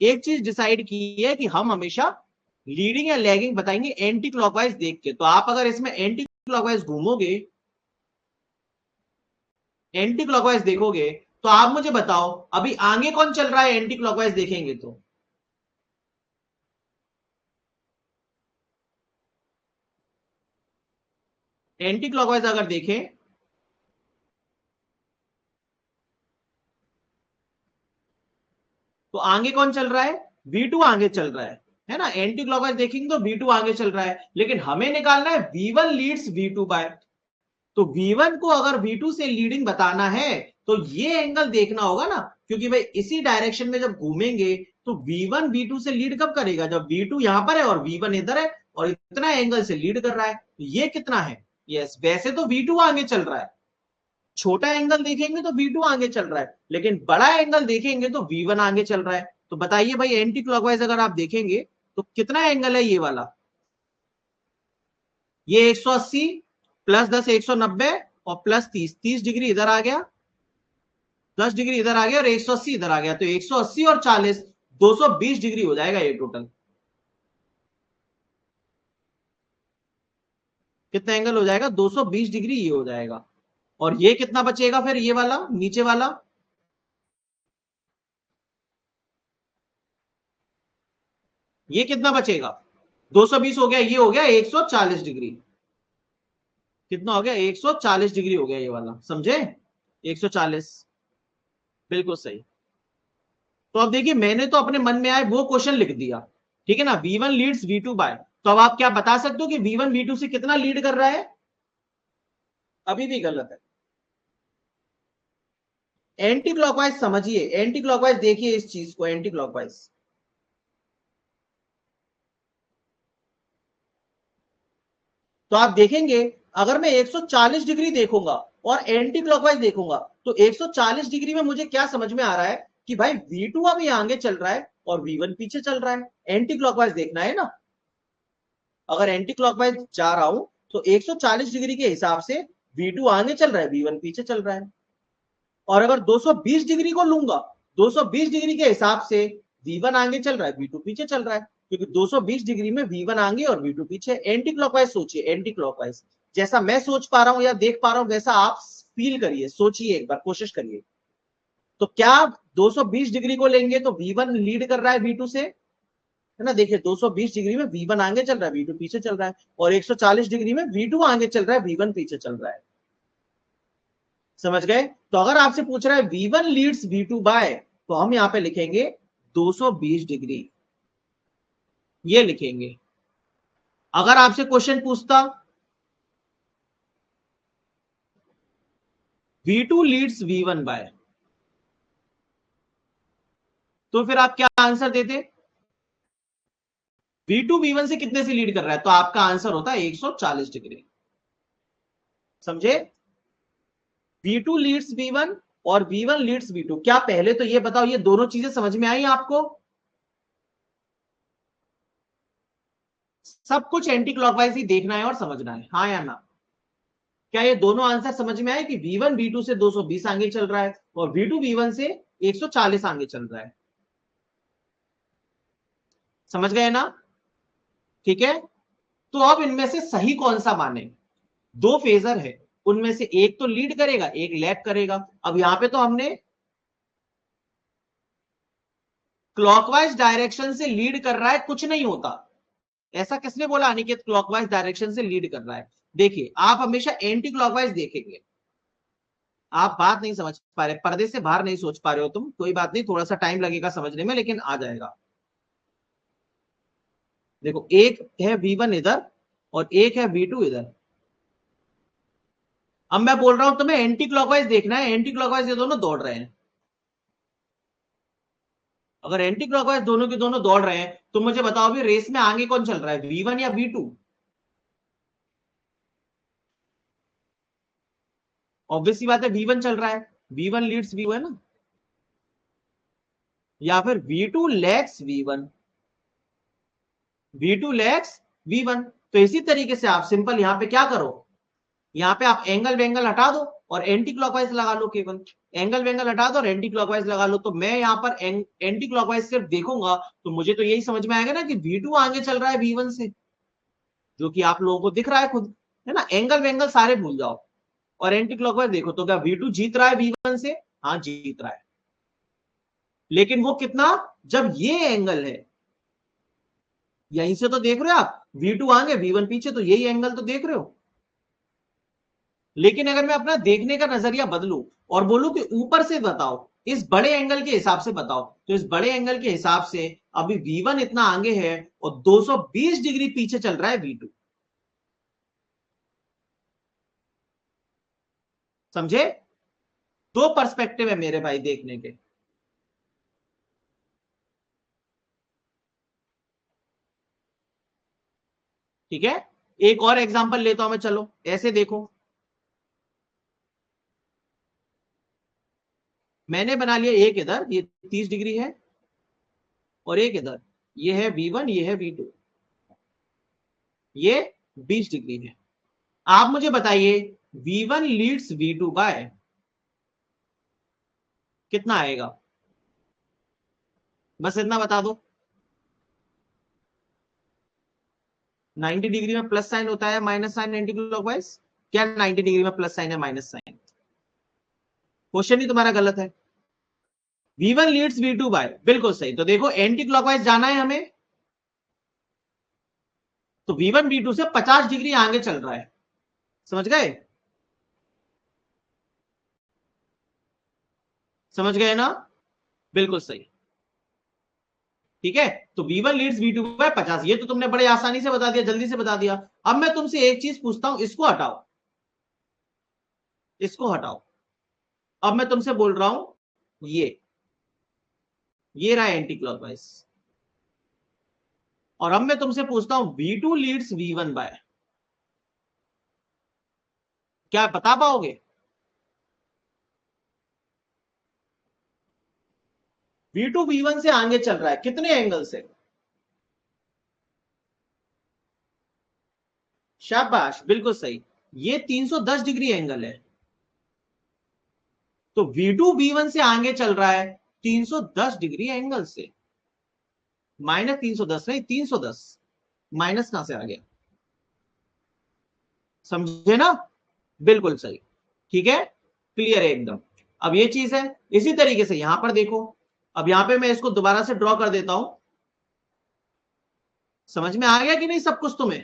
एक चीज डिसाइड की है कि हम हमेशा लीडिंग या लैगिंग बताएंगे एंटी क्लॉकवाइज देख के। तो आप अगर इसमें एंटी क्लॉकवाइज घूमोगे, एंटी क्लॉकवाइज देखोगे, तो आप मुझे बताओ अभी आगे कौन चल रहा है एंटी क्लॉकवाइज देखेंगे तो। एंटी क्लॉकवाइज अगर देखें तो आगे कौन चल रहा है, V2 आगे चल रहा है ना। एंटी क्लॉकवाइज देखेंगे तो V2 आगे चल रहा है, लेकिन हमें निकालना है V1 लीड्स V2 बाय। तो V1 को अगर V2 से लीडिंग बताना है तो ये एंगल देखना होगा ना, क्योंकि भाई इसी डायरेक्शन में जब घूमेंगे तो V1 V2 से लीड कब करेगा, जब V2 यहां पर है और V1 इधर है और इतना एंगल से लीड कर रहा है। तो ये कितना है, यस वैसे तो V2 आगे चल रहा है, छोटा एंगल देखेंगे तो V2 आगे चल रहा है, लेकिन बड़ा एंगल देखेंगे तो V1 आगे चल रहा है। तो बताइए भाई एंटी क्लॉकवाइज अगर आप देखेंगे तो कितना एंगल है ये वाला, ये 180 प्लस 10 190 और प्लस 30, 30 डिग्री इधर आ गया, 10 डिग्री इधर आ गया और 180 इधर आ गया, तो 180 और 40 220 डिग्री हो जाएगा ये टोटल। कितना एंगल हो जाएगा, 220 डिग्री ये हो जाएगा। और ये कितना बचेगा फिर, ये वाला नीचे वाला, ये कितना बचेगा, 220 हो गया, ये हो गया 140 डिग्री। कितना हो गया, 140 डिग्री हो गया ये वाला, समझे, 140, बिल्कुल सही। तो अब देखिए मैंने तो अपने मन में आए वो क्वेश्चन लिख दिया, ठीक है ना, V1 लीड्स V2 बाय। तो अब आप क्या बता सकते हो कि V1 V2 से कितना लीड कर रहा है, अभी भी गलत है। एंटी क्लॉकवाइज समझिए, एंटी क्लॉकवाइज देखिए इस चीज को, एंटी क्लॉकवाइज तो आप देखेंगे अगर मैं 140 डिग्री देखूंगा और एंटी क्लॉकवाइज देखूंगा तो 140 डिग्री में मुझे क्या समझ में आ रहा है कि भाई V2 अब ये आगे चल रहा है और V1 पीछे चल रहा है। एंटी क्लॉकवाइज देखना है ना, अगर एंटी क्लॉकवाइज जा रहा हूं तो 140 डिग्री के हिसाब से V2 आगे चल रहा है, V1 पीछे चल रहा है। और अगर 220 डिग्री को लूंगा, 220 डिग्री के हिसाब से V1 आगे चल रहा है, V2 पीछे चल रहा है, क्योंकि 220 डिग्री में V1 आगे और V2 पीछे। एंटी क्लॉकवाइज सोचिए, एंटी क्लॉकवाइज जैसा मैं सोच पा रहा हूं या देख पा रहा हूं वैसा आप फील करिए, सोचिए एक बार, कोशिश करिए। तो क्या 220 डिग्री को लेंगे तो V1 लीड कर रहा है V2 से, है ना। देखिए 220 डिग्री में V1 आगे चल रहा है, V2 पीछे चल रहा है, और 140 डिग्री में V2 आगे चल रहा है, V1 पीछे चल रहा है। समझ गए। तो अगर आपसे पूछ रहा है V1 लीड्स V2 बाय, तो हम यहां पे लिखेंगे 220 डिग्री, ये लिखेंगे। अगर आपसे क्वेश्चन पूछता V2 लीड्स V1 बाय, तो फिर आप क्या आंसर देते, V2 V1 से कितने से लीड कर रहा है, तो आपका आंसर होता है 140 डिग्री। समझे, V2 लीड्स V1 और V1 लीड्स V2। क्या पहले तो ये बताओ ये दोनों चीजें समझ में आई आपको, सब कुछ एंटी क्लॉकवाइज ही देखना है और समझना है, हाँ या ना। क्या ये दोनों आंसर समझ में आए कि V1 V2 से 220 आगे चल रहा है और V2 V1 से 140 आगे चल रहा है, समझ गए ना, ठीक है। तो अब इनमें से सही कौन सा माने, दो फेजर है, उनमें से एक तो लीड करेगा एक लैग करेगा। अब यहां पे तो हमने क्लॉकवाइज डायरेक्शन से लीड कर रहा है कुछ नहीं होता, ऐसा किसने बोला अनिकेत क्लॉकवाइज डायरेक्शन से लीड कर रहा है। देखिए आप हमेशा एंटी क्लॉकवाइज देखेंगे, आप बात नहीं समझ पा रहे, पर्दे से बाहर नहीं सोच पा रहे हो तुम, कोई बात नहीं, थोड़ा सा टाइम लगेगा समझने में लेकिन आ जाएगा। देखो एक है V1 इधर और एक है V2 इधर। अब मैं बोल रहा हूं तुम्हें एंटी क्लॉकवाइज देखना है, एंटी क्लॉकवाइज ये दोनों दौड़ रहे हैं। अगर एंटी क्लॉकवाइज दोनों के दोनों दौड़ रहे हैं तो मुझे बताओ अभी रेस में आगे कौन चल रहा है, V1 या V2। ऑब्वियस सी बात है V1 चल रहा है, V1 लीड्स V2 है ना, या फिर V2 lags V1, V2 lags V1। तो इसी तरीके से आप सिंपल यहां पे क्या करो, यहाँ पे आप एंगल वेंगल हटा दो और एंटी क्लॉकवाइज लगा लो, केवल एंगल वेंगल हटा दो और एंटी क्लॉकवाइज लगा लो। तो मैं यहाँ पर एंटी क्लॉकवाइज सिर्फ देखूंगा तो मुझे तो यही समझ में आएगा ना कि V2 आगे चल रहा है V1 से, जो कि आप लोगों को दिख रहा है खुद, है ना। एंगल वेंगल सारे भूल जाओ और एंटी क्लॉकवाइज देखो, तो क्या V2 जीत रहा है V1 से, हाँ जीत रहा है, लेकिन वो कितना, जब ये एंगल है, यहीं से तो देख रहे हो आप, V2 आगे V1 पीछे, तो यही एंगल तो देख रहे हो। लेकिन अगर मैं अपना देखने का नजरिया बदलूं और बोलूं कि ऊपर से बताओ, इस बड़े एंगल के हिसाब से बताओ, तो इस बड़े एंगल के हिसाब से अभी V1 इतना आगे है और 220 डिग्री पीछे चल रहा है V2। समझे? दो पर्सपेक्टिव है मेरे भाई देखने के। ठीक है, एक और एग्जांपल लेता हूं मैं, चलो ऐसे देखो। मैंने बना लिया एक इधर, ये 30 डिग्री है, और एक इधर, ये है V1, ये है V2, ये 20 डिग्री है। आप मुझे बताइए V1 लीड्स V2 बाय कितना आएगा? बस इतना बता दो। 90 डिग्री में प्लस साइन होता है, माइनस साइन एंटी क्लॉकवाइज। क्या 90 डिग्री में प्लस साइन है माइनस साइन? क्वेश्चन ही तुम्हारा गलत है। V1 लीड्स V2 बाय, बिल्कुल सही। तो देखो एंटी क्लॉकवाइज जाना है हमें, तो V1 V2 से 50 डिग्री आगे चल रहा है। समझ गए? समझ गए ना? बिल्कुल सही। ठीक है, तो V1 लीड्स V2 बाय 50, ये तो तुमने बड़े आसानी से बता दिया, जल्दी से बता दिया। अब मैं तुमसे एक चीज पूछता हूं, इसको हटाओ, इसको हटाओ। अब मैं तुमसे बोल रहा हूं ये रहा एंटी क्लॉकवाइज, और अब मैं तुमसे पूछता हूं V2 लीड्स V1 बाय, क्या बता पाओगे? V2 V1 से आगे चल रहा है कितने एंगल से? शाबाश, बिल्कुल सही। ये 310 डिग्री एंगल है। तो V2 V1 से आगे चल रहा है 310 डिग्री एंगल से। माइनस 310 नहीं, 310। माइनस कहां से आ गया? समझे ना? बिल्कुल सही। ठीक है, क्लियर है एकदम। अब ये चीज है, इसी तरीके से यहां पर देखो। अब यहां पे मैं इसको दोबारा से ड्रॉ कर देता हूं। समझ में आ गया कि नहीं सब कुछ तुम्हें?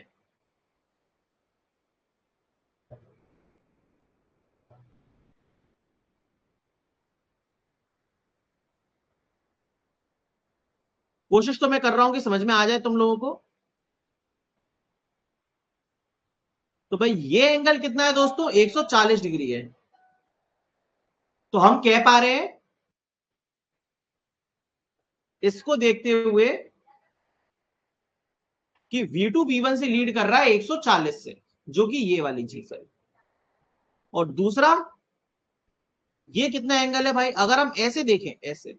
कोशिश तो मैं कर रहा हूं कि समझ में आ जाए तुम लोगों को। तो भाई ये एंगल कितना है दोस्तों? 140 डिग्री है। तो हम कह पा रहे हैं इसको देखते हुए कि V2 V1 से लीड कर रहा है 140 से, जो कि ये वाली चीज है। और दूसरा, ये कितना एंगल है भाई? अगर हम ऐसे देखें, ऐसे,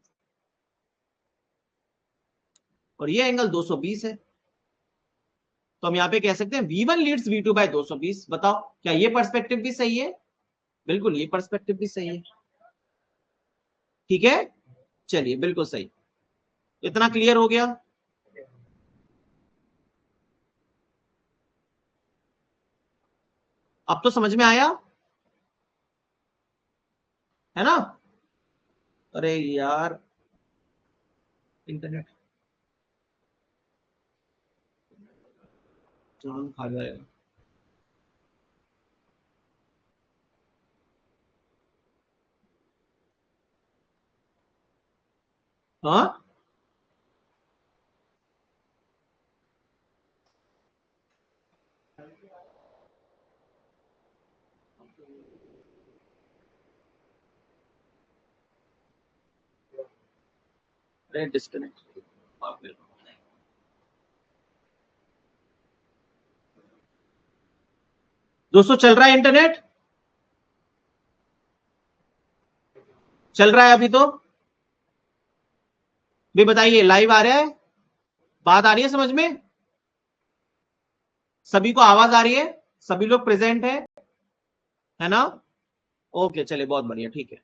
और ये एंगल 220 है, तो हम यहां पे कह सकते हैं V1 लीड्स V2 बाय 220। बताओ क्या ये पर्सपेक्टिव भी सही है? बिल्कुल, ये पर्सपेक्टिव भी सही है। ठीक है, चलिए बिल्कुल सही। इतना क्लियर हो गया? अब तो समझ में आया है ना? अरे यार, इंटरनेट जान खा जाएगा। हाँ, अरे डिस्कनेक्ट। दोस्तों चल रहा है इंटरनेट? चल रहा है अभी तो? भी बताइए, लाइव आ रहा है? बात आ रही है समझ में? सभी को आवाज आ रही है? सभी लोग प्रेजेंट है ना? ओके, चलिए बहुत बढ़िया, ठीक है।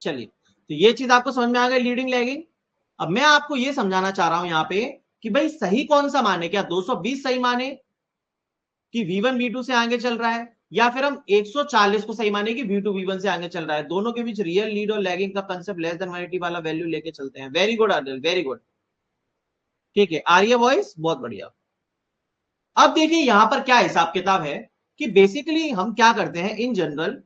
चलिए, तो ये चीज आपको समझ में आ गई, लीडिंग लैगिंग। अब मैं आपको ये समझाना चाह रहा हूं यहां पे कि भाई सही कौन सा माने, क्या 220 सही माने कि V1 V2 से आगे चल रहा है, या फिर हम 140 को सही माने कि V2 V1 से आगे चल रहा है? दोनों के बीच रियल लीड और लैगिंग का कंसेप्ट लेस देन 180 वाला वैल्यू लेके चलते हैं। Very good Adil, very good. ठीक है, आ रही है वॉइस? बहुत बढ़िया। अब देखिए यहां पर क्या हिसाब किताब है कि बेसिकली हम क्या करते हैं इन जनरल,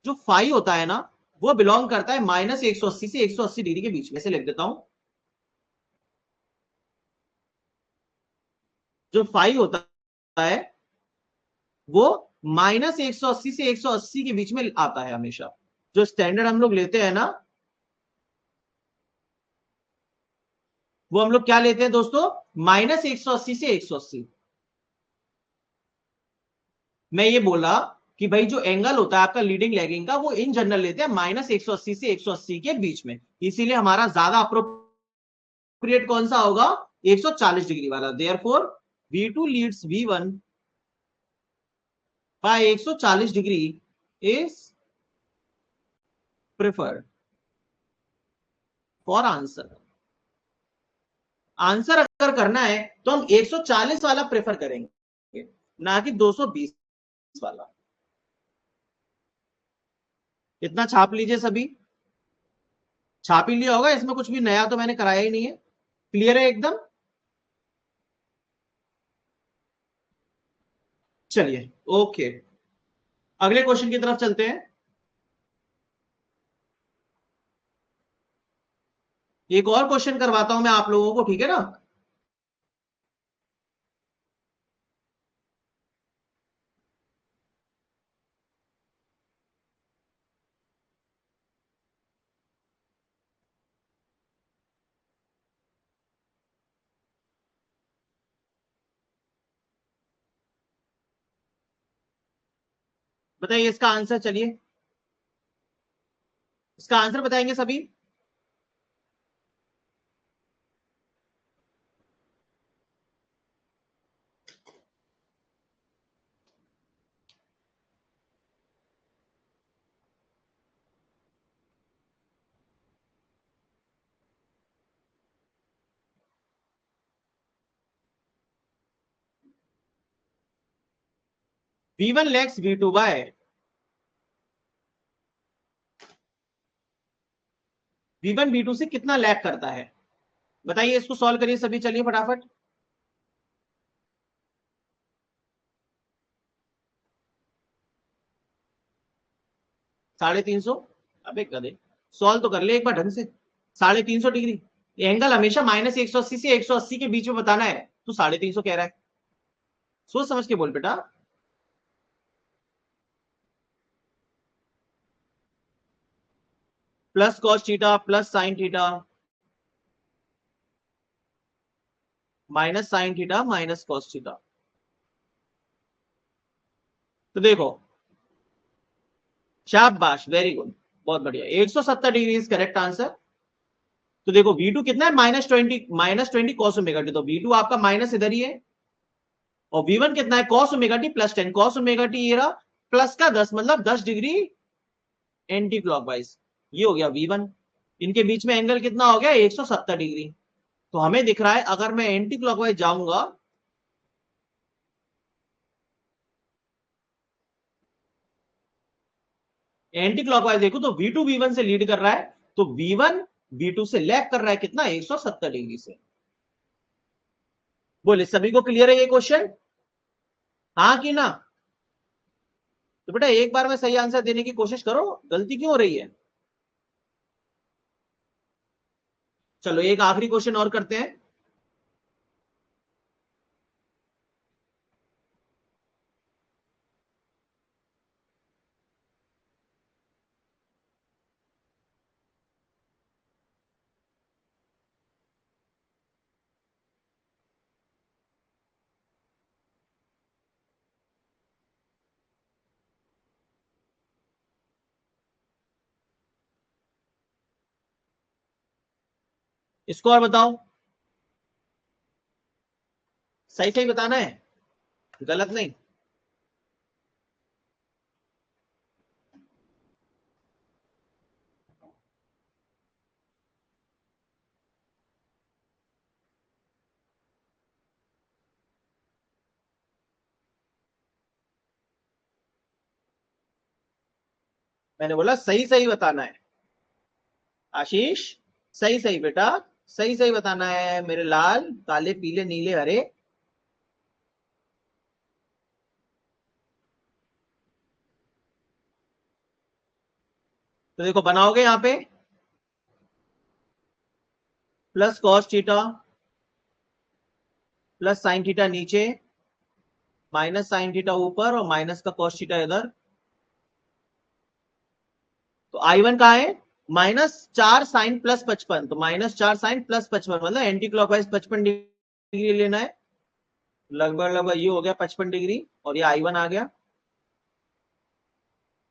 जो फाई होता है ना वो बिलोंग करता है -180 से 180 डिग्री के बीच में से, लिख देता हूं। जो फाई होता है वो -180 से 180 के बीच में आता है हमेशा। जो स्टैंडर्ड हम लोग लेते हैं ना, वो हम लोग क्या लेते हैं दोस्तों, -180 से 180। मैं ये बोला कि भाई जो एंगल होता है आपका लीडिंग लैगिंग का, वो इन जनरल लेते हैं -180 से 180 के बीच में, इसीलिए हमारा ज्यादा अप्रोप्रिएट कौन सा होगा, 140 डिग्री वाला। Therefore V2 leads V1 by 140 degree is preferred for answer. Answer अगर करना है तो हम 140 वाला प्रेफर करेंगे, ना कि 220 वाला। इतना छाप लीजिए सभी, छाप ही लिया होगा, इसमें कुछ भी नया तो मैंने कराया ही नहीं है। क्लियर है एकदम। चलिए ओके, अगले क्वेश्चन की तरफ चलते हैं। एक और क्वेश्चन करवाता हूं मैं आप लोगों को, ठीक है ना। बताइए इसका आंसर, चलिए इसका आंसर बताएंगे सभी। V1 lakhs V2 bye V1 V2 से कितना लैग करता है, बताइए। इसको सॉल्व करिए सभी, चलिए फटाफट। 350। अबे गधे, सॉल्व तो कर ले एक बार ढंग से। 350 डिग्री, एंगल हमेशा -180 से 180 के बीच में बताना है, तू 350 कह रहा है। सोच समझ के बोल बेटा। Plus cos theta plus sine theta minus sine theta minus cos theta. तो देखो, शाबाश, वेरी गुड, बहुत बढ़िया, 170 डिग्री इज करेक्ट आंसर। तो देखो V2 कितना है, -20 कॉस ओमेगा टी, तो V2 आपका माइनस इधर ही है। और V1 कितना है, cos omega T plus 10, cos omega T ये रहा, प्लस का 10 मतलब 10 डिग्री एंटी क्लॉकवाइज, ये हो गया V1। इनके बीच में एंगल कितना हो गया, 170 डिग्री। तो हमें दिख रहा है अगर मैं एंटी क्लॉकवाइज जाऊंगा, एंटी क्लॉकवाइज देखो तो V2 V1 से लीड कर रहा है, तो V1 V2 से लैग कर रहा है कितना, 170 डिग्री से। बोले सभी को क्लियर है ये क्वेश्चन, हाँ कि ना। तो बेटा एक बार में सही आंसर देने की कोशिश करो, गलती क्यों हो रही है। चलो एक आखिरी क्वेश्चन और करते हैं। इसको और बताओ, सही सही बताना है, गलत नहीं। मैंने बोला सही सही बताना है, आशीष। सही सही बेटा, सही सही बताना है मेरे लाल, काले पीले नीले हरे। तो देखो बनाओगे यहाँ पे plus cos theta plus sine theta नीचे, माइनस साइन थीटा ऊपर और माइनस का कॉस थीटा इधर। तो I1 कहाँ है? -4 sin +55, तो -4 sin +55 मतलब एंटी क्लॉकवाइज 55 डिग्री लेना है। लगभग लगभग ये हो गया 55 डिग्री, और ये I1 आ गया।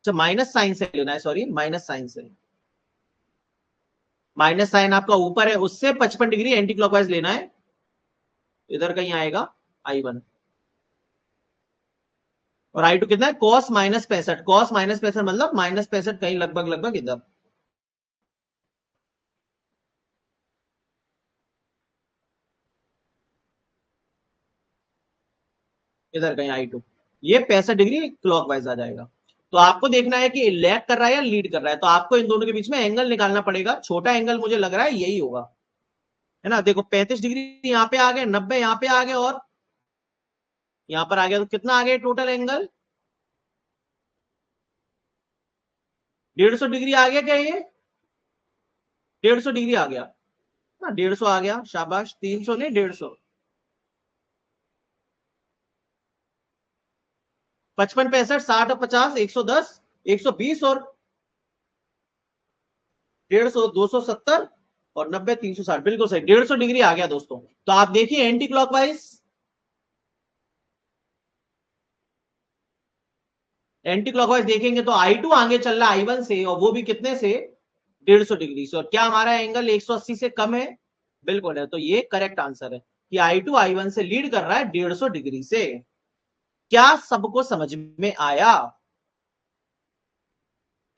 अच्छा माइनस साइन से लेना है, सॉरी माइनस साइन से। माइनस साइन आपका ऊपर है, उससे 55 डिग्री एंटी क्लॉकवाइज लेना है, इधर कहीं आएगा I1। और I2 कितना है? cos -65, cos-65 मतलब -65 कहीं लगभग लगभग इधर। इधर कहीं I2, ये 65 डिग्री क्लॉकवाइज आ जाएगा। तो आपको देखना है कि लैग कर रहा है या लीड कर रहा है, तो आपको इन दोनों के बीच में एंगल निकालना पड़ेगा। छोटा एंगल मुझे लग रहा है यही होगा, है ना। देखो 35 डिग्री यहाँ पे आ गए, 90 यहाँ पे आ गए, और यहाँ पर आ गया, तो कितना आ गया टोटल एंगल? 150 डिग्री आ गया क्या ये? 150 डिग्री आ गया ना, 150 आ गया, शाबाश। 300 नहीं 150। 55 65 60 और 50 110 120 और 150 270 और 90 360, बिल्कुल सही, 150 डिग्री आ गया दोस्तों। तो आप देखिए एंटी क्लॉकवाइज, एंटी क्लॉकवाइज देखेंगे तो I2 आगे चल रहा है I1 से, और वो भी कितने से? 150 डिग्री से। और क्या हमारा एंगल 180 से कम है? बिल्कुल है। तो ये करेक्ट आंसर है कि I2 I1 से लीड कर रहा है 150 डिग्री से। क्या सबको समझ में आया?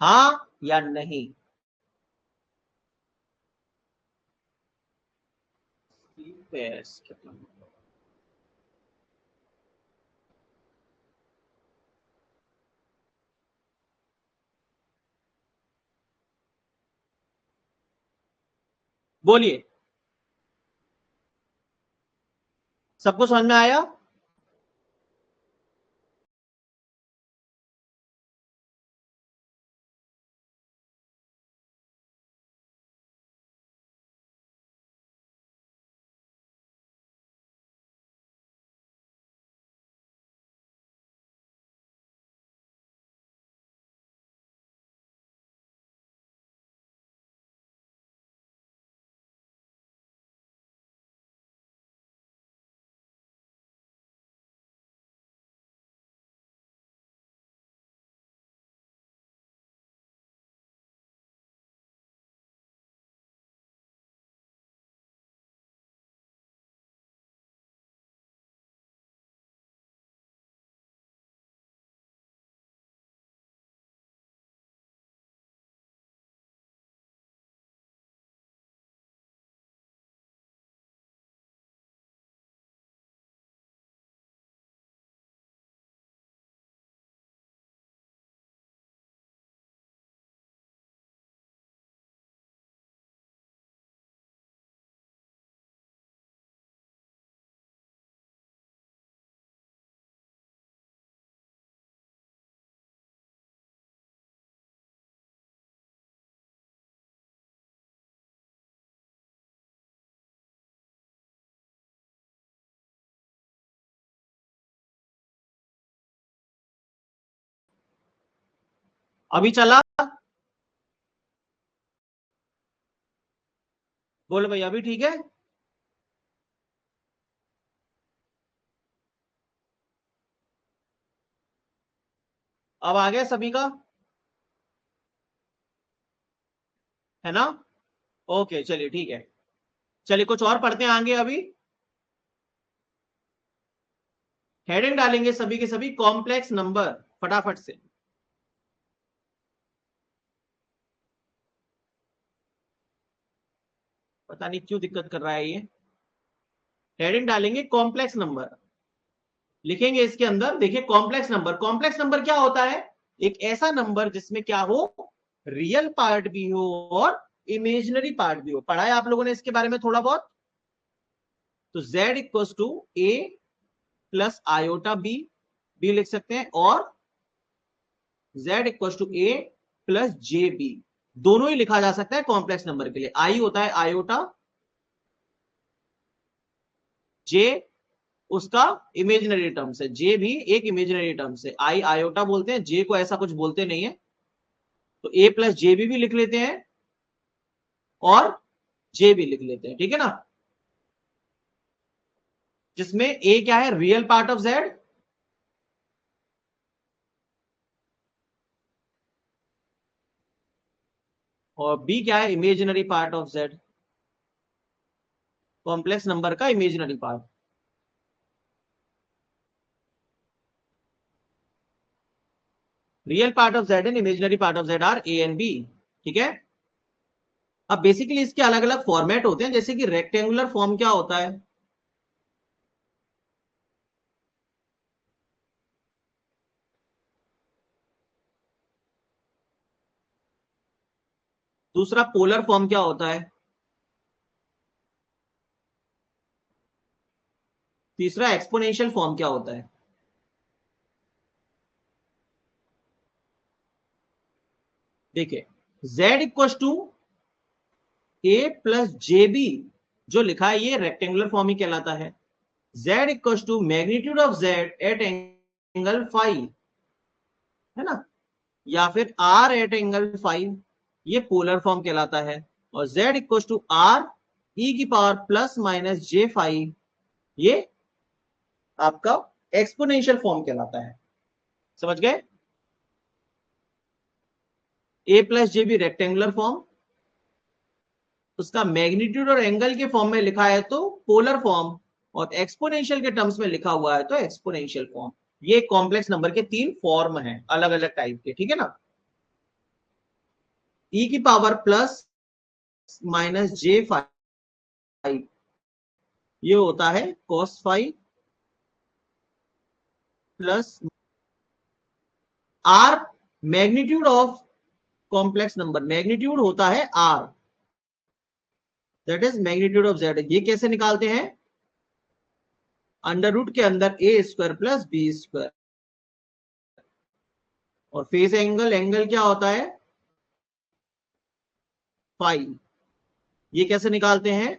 हाँ या नहीं? बोलिए, सबको समझ में आया? अभी चला? बोलो भाई, अभी ठीक है? अब आ गया सभी का, है ना? ओके चलिए ठीक है। चलिए कुछ और पढ़ते हैं आगे अभी। हेडिंग डालेंगे सभी के सभी कॉम्प्लेक्स नंबर, फटाफट से। पता नहीं क्यों दिक्कत कर रहा है ये। हेडिंग डालेंगे कॉम्प्लेक्स नंबर, लिखेंगे इसके अंदर। देखिए कॉम्प्लेक्स नंबर, कॉम्प्लेक्स नंबर क्या होता है? एक ऐसा नंबर जिसमें क्या हो, रियल पार्ट भी हो और इमेजिनरी पार्ट भी हो। पढ़ा है आप लोगों ने इसके बारे में थोड़ा बहुत। तो z equal to a plus iota B लिख सकते हैं, और z equal to a plus J B, दोनों ही लिखा जा सकता है कॉम्प्लेक्स नंबर के लिए। आई होता है आयोटा, जे उसका इमेजिनरी टर्म्स है, जे भी एक इमेजिनरी टर्म्स है। आई आयोटा बोलते हैं, जे को ऐसा कुछ बोलते नहीं है। तो a प्लस जे बी भी लिख लेते हैं और जे भी लिख लेते हैं, ठीक है ना। जिसमें a क्या है, रियल पार्ट ऑफ z, और b क्या है, imaginary part of z, complex number का imaginary part. Real part of z and imaginary part of z are a and b, ठीक है। अब बेसिकली इसके अलग अलग फॉर्मेट होते हैं, जैसे कि रेक्टेंगुलर फॉर्म क्या होता है, दूसरा पोलर फॉर्म क्या होता है, तीसरा एक्सपोनेंशियल फॉर्म क्या होता है। देखिए z equal to a plus J B जो लिखा है ये रेक्टेंगुलर फॉर्म ही कहलाता है। z equal to magnitude of z at angle phi, है ना, या फिर r एट एंगल फाइव, ये पोलर फॉर्म कहलाता है। और z इक्वल टू r e की power plus minus J phi, ये आपका एक्सपोनेंशियल फॉर्म कहलाता है। समझ गए। a plus J B rectangular form, उसका मैग्नीट्यूड और एंगल के फॉर्म में लिखा है तो पोलर फॉर्म, और एक्सपोनेंशियल के टर्म्स में लिखा हुआ है तो एक्सपोनेंशियल फॉर्म। ये कॉम्प्लेक्स नंबर के तीन फॉर्म हैं अलग अलग टाइप के, ठीक है ना। e की power plus minus J phi, ये होता है cos five plus r, magnitude of complex number, magnitude होता है r, that is magnitude of z। ये कैसे निकालते हैं, अंडर रूट के अंदर ए स्क्वायर प्लस बी स्क्वायर, और फेस एंगल, एंगल क्या होता है फाइव, ये कैसे निकालते हैं,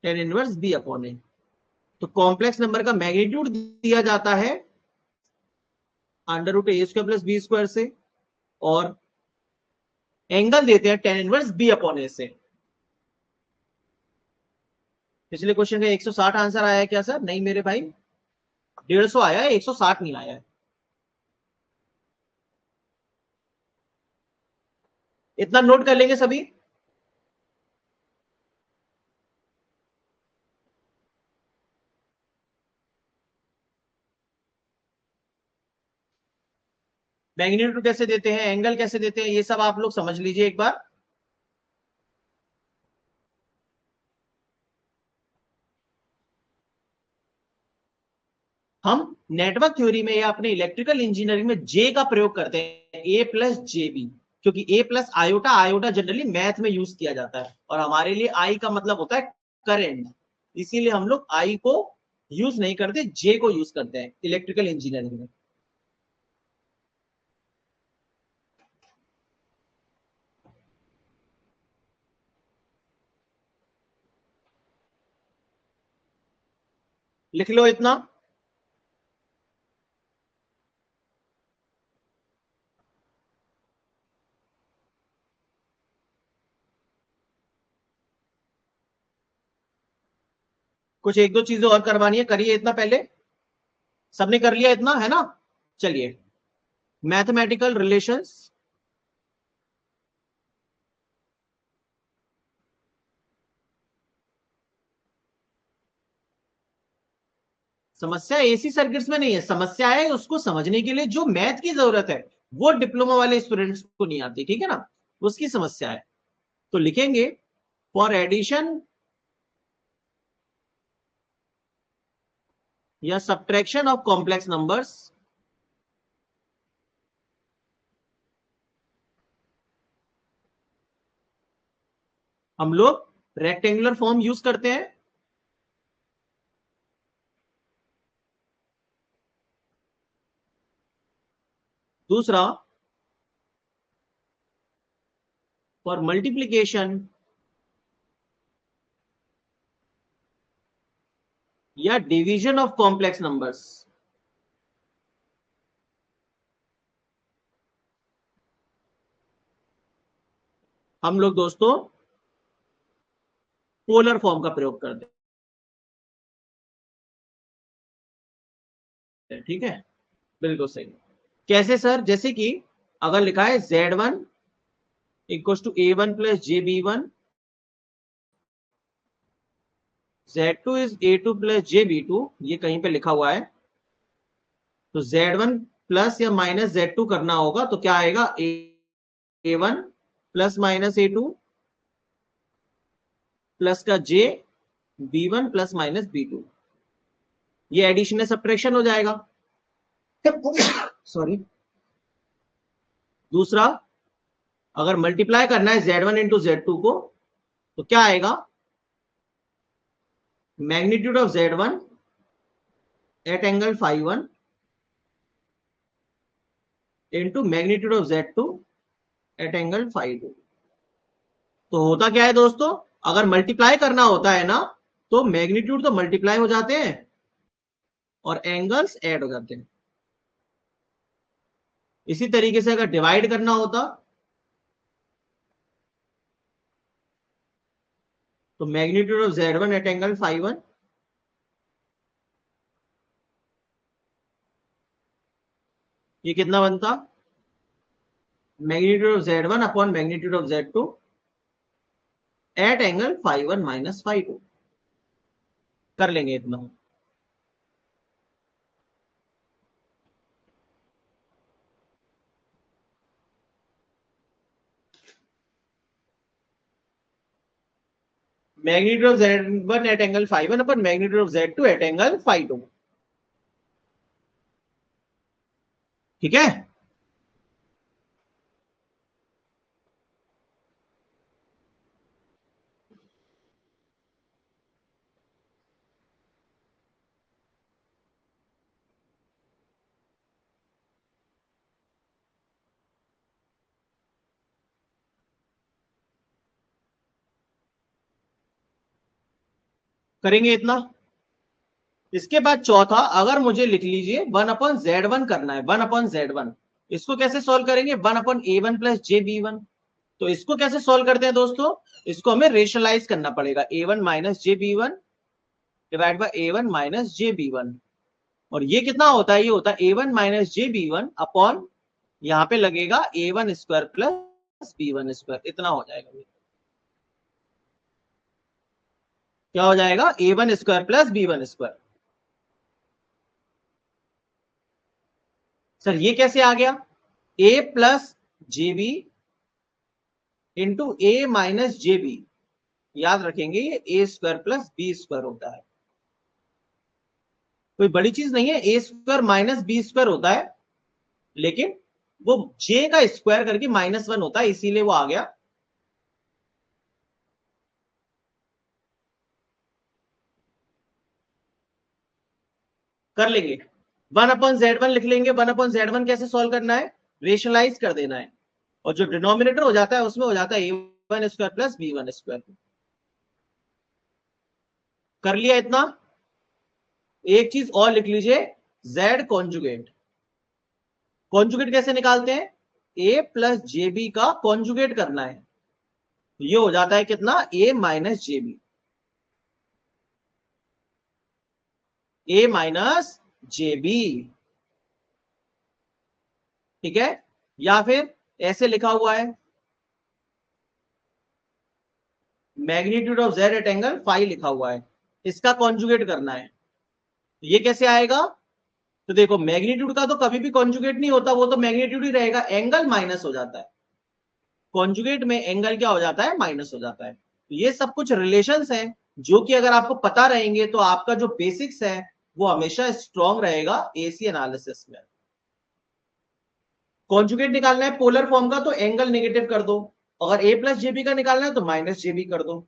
टेन इनवर्स बी अपॉन ए। तो कॉम्प्लेक्स नंबर का मैग्नीट्यूड दिया जाता है अंडर रूट ए स्क्वायर प्लस बी स्क्वायर से, और एंगल देते हैं टेन इनवर्स बी अपॉन ए से। पिछले क्वेश्चन का 160 आंसर आया है क्या सर? नहीं मेरे भाई, 150 आया है, 160 नहीं आया है। इतना नोट कर लेंगे सभी। मैग्नीट्यूड कैसे देते हैं, एंगल कैसे देते हैं, ये सब आप लोग समझ लीजिए एक बार। हम नेटवर्क थ्योरी में या अपने इलेक्ट्रिकल इंजीनियरिंग में जे का प्रयोग करते हैं, ए प्लस जे बी, क्योंकि A plus iota, iota generally math में यूज किया जाता है, और हमारे लिए आई का मतलब होता है करंट, इसीलिए हम लोग आई को यूज नहीं करते, जे को यूज करते हैं इलेक्ट्रिकल इंजीनियरिंग में। लिख लो इतना। कुछ एक दो चीजें और करवानी है, करिए इतना पहले। सबने कर लिया इतना, है ना। चलिए, मैथमेटिकल रिलेशंस, समस्या एसी सर्किट्स में नहीं है, समस्या है उसको समझने के लिए जो मैथ की जरूरत है, वो डिप्लोमा वाले स्टूडेंट्स को नहीं आती, ठीक है ना, उसकी समस्या है। तो लिखेंगे फॉर एडिशन या सब्ट्रैक्शन ऑफ कॉम्प्लेक्स नंबर्स, हम लोग रेक्टेंगुलर फॉर्म यूज करते हैं। दूसरा, फॉर मल्टीप्लीकेशन या डिवीजन ऑफ कॉम्प्लेक्स नंबर्स हम लोग दोस्तों पोलर फॉर्म का प्रयोग करते हैं। ठीक है, बिल्कुल सही। कैसे सर? जैसे कि अगर लिखा है Z1 equal to A1 plus JB1, Z2 is A2 plus JB2, ये कहीं पे लिखा हुआ है, तो Z1 प्लस या माइनस Z2 करना होगा तो क्या आएगा? A1 plus minus A2 plus का JB1 प्लस माइनस B2, ये एडिशन सब्ट्रैक्शन हो जाएगा। सॉरी। दूसरा, अगर मल्टीप्लाई करना है Z1 इंटू Z2 को तो क्या आएगा? Magnitude of Z1 at angle φ1 into magnitude of Z2 at angle φ2। तो होता क्या है दोस्तों, अगर मल्टीप्लाई करना होता है ना तो मैग्नीट्यूड तो मल्टीप्लाई हो जाते हैं और एंगल्स ऐड हो जाते हैं। इसी तरीके से अगर डिवाइड करना होता तो magnitude of Z1 at angle φ1 ये कितना बनता? Magnitude of Z1 upon magnitude of Z2 at angle φ1 minus φ2। कर लेंगे इतना। Magnitude of Z1 at angle φ1 upon magnitude of Z2 at angle φ2। ठीक है, करेंगे इतना। इसके बाद चौथा, अगर मुझे लिख लीजिए 1/Z1 करना है, 1/Z1, इसको कैसे सॉल्व करेंगे? 1/A1 plus JB1। तो इसको कैसे सॉल्व करते हैं दोस्तों? इसको हमें रेशनलाइज करना पड़ेगा, A1 minus JB1 divide by A1 minus JB1। और ये कितना होता है? ये होता है A1 माइनस JB1 अपॉन, यहां पे लगेगा A1 square plus B1 square, इतना हो जाएगा। क्या हो जाएगा? A1 square plus B1 square. Sir ये कैसे आ गया? A plus JB into A minus JB, याद रखेंगे ये A square plus B square होता है, कोई बड़ी चीज नहीं है। A square minus B square होता है, लेकिन वो J का स्क्वायर करके -1 होता है, इसीलिए वो आ गया। कर लेंगे, 1/Z1 लिख लेंगे। 1/Z1 कैसे सॉल्व करना है? रेशनलाइज कर देना है, और जो डिनोमिनेटर हो जाता है उसमें हो जाता है A1 square plus B1 square. कर लिया इतना। एक चीज और लिख लीजिए, Z कॉन्जुगेट। कॉन्जुगेट कैसे निकालते हैं? A प्लस JB का कॉन्जुगेट करना है, ये हो जाता है कितना? A minus JB, A minus JB। ठीक है, या फिर ऐसे लिखा हुआ है, magnitude of Z at angle phi लिखा हुआ है, इसका कॉन्जुगेट करना है। ये कैसे आएगा? तो देखो, मैग्नीट्यूड का तो कभी भी कॉन्जुगेट नहीं होता, वो तो मैग्नीट्यूड ही रहेगा, एंगल माइनस हो जाता है। कॉन्जुगेट में एंगल क्या हो जाता है? माइनस हो जाता है। तो ये सब कुछ रिलेशंस हैं जो कि अगर आपको पता रहेंगे तो आपका जो बेसिक्स है वो हमेशा स्ट्रॉन्ग रहेगा एसी एनालिसिस में। कॉन्जुगेट निकालना है पोलर फॉर्म का, तो एंगल नेगेटिव कर दो, अगर a प्लस जेबी का निकालना है तो माइनस जेबी कर दो।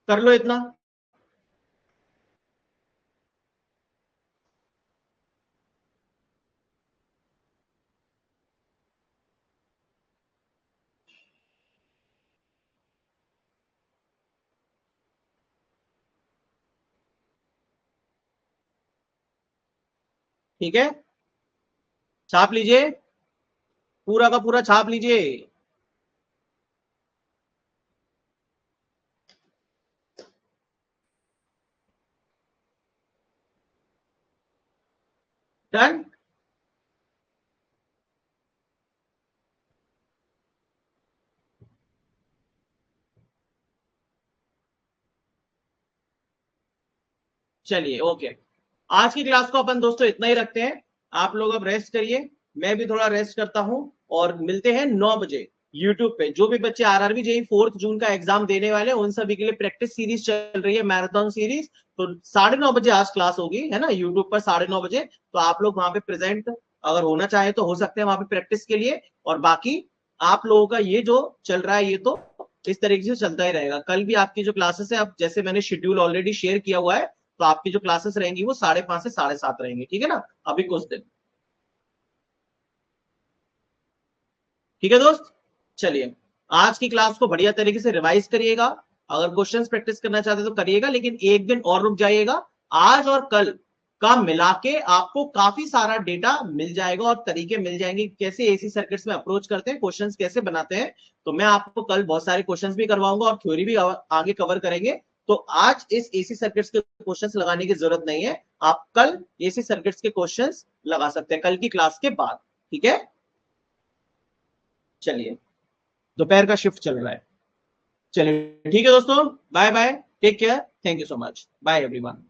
कर लो इतना। ठीक है, छाप लीजिए, पूरा का पूरा छाप लीजिए। डन। चलिए ओके, आज की क्लास को अपन दोस्तों इतना ही रखते हैं। आप लोग अब रेस्ट करिए, मैं भी थोड़ा रेस्ट करता हूं, और मिलते हैं 9 बजे यूट्यूब पे। जो भी बच्चे आरआरबी जेई 4 जून का एग्जाम देने वाले हैं उन सभी के लिए प्रैक्टिस सीरीज चल रही है, मैराथन सीरीज। तो 9:30 बजे आज क्लास होगी, है ना, यूट्यूब पर 9:30 बजे। तो आप लोग वहां पे प्रेजेंट अगर होना चाहे तो हो सकते हैं वहां पे प्रैक्टिस के लिए। और बाकी आप लोगों का ये जो चल रहा है ये तो इस तरीके से चलता ही रहेगा। कल भी आपकी जो क्लासेस है, अब जैसे मैंने शेड्यूल ऑलरेडी शेयर किया हुआ है, तो आपकी जो क्लासेस रहेंगी वो 5:30 से 7:30 रहेंगी, ठीक है ना, अभी कुछ दिन। ठीक है दोस्त, चलिए आज की क्लास को बढ़िया तरीके से रिवाइज करिएगा। अगर क्वेश्चंस प्रैक्टिस करना चाहते तो करिएगा, लेकिन एक दिन और रुक जाइएगा। आज और कल का मिला के आपको काफी सारा डेटा मिल जाएगा और तरीके मिल जाएंगे कैसे एसी सर्किट्स में अप्रोच करते हैं, क्वेश्चंस कैसे बनाते हैं। तो मैं आपको कल बहुत सारे क्वेश्चंस भी करवाऊंगा और थ्योरी भी आगे कवर करेंगे। तो आज इस एसी सर्किट्स के क्वेश्चंस लगाने की जरूरत नहीं है, आप कल एसी सर्किट्स के क्वेश्चंस लगा सकते हैं कल की क्लास के बाद। ठीक है, चलिए दोपहर का शिफ्ट चल रहा है। चलिए ठीक है दोस्तों, bye bye, take care, thank you so much, bye everyone.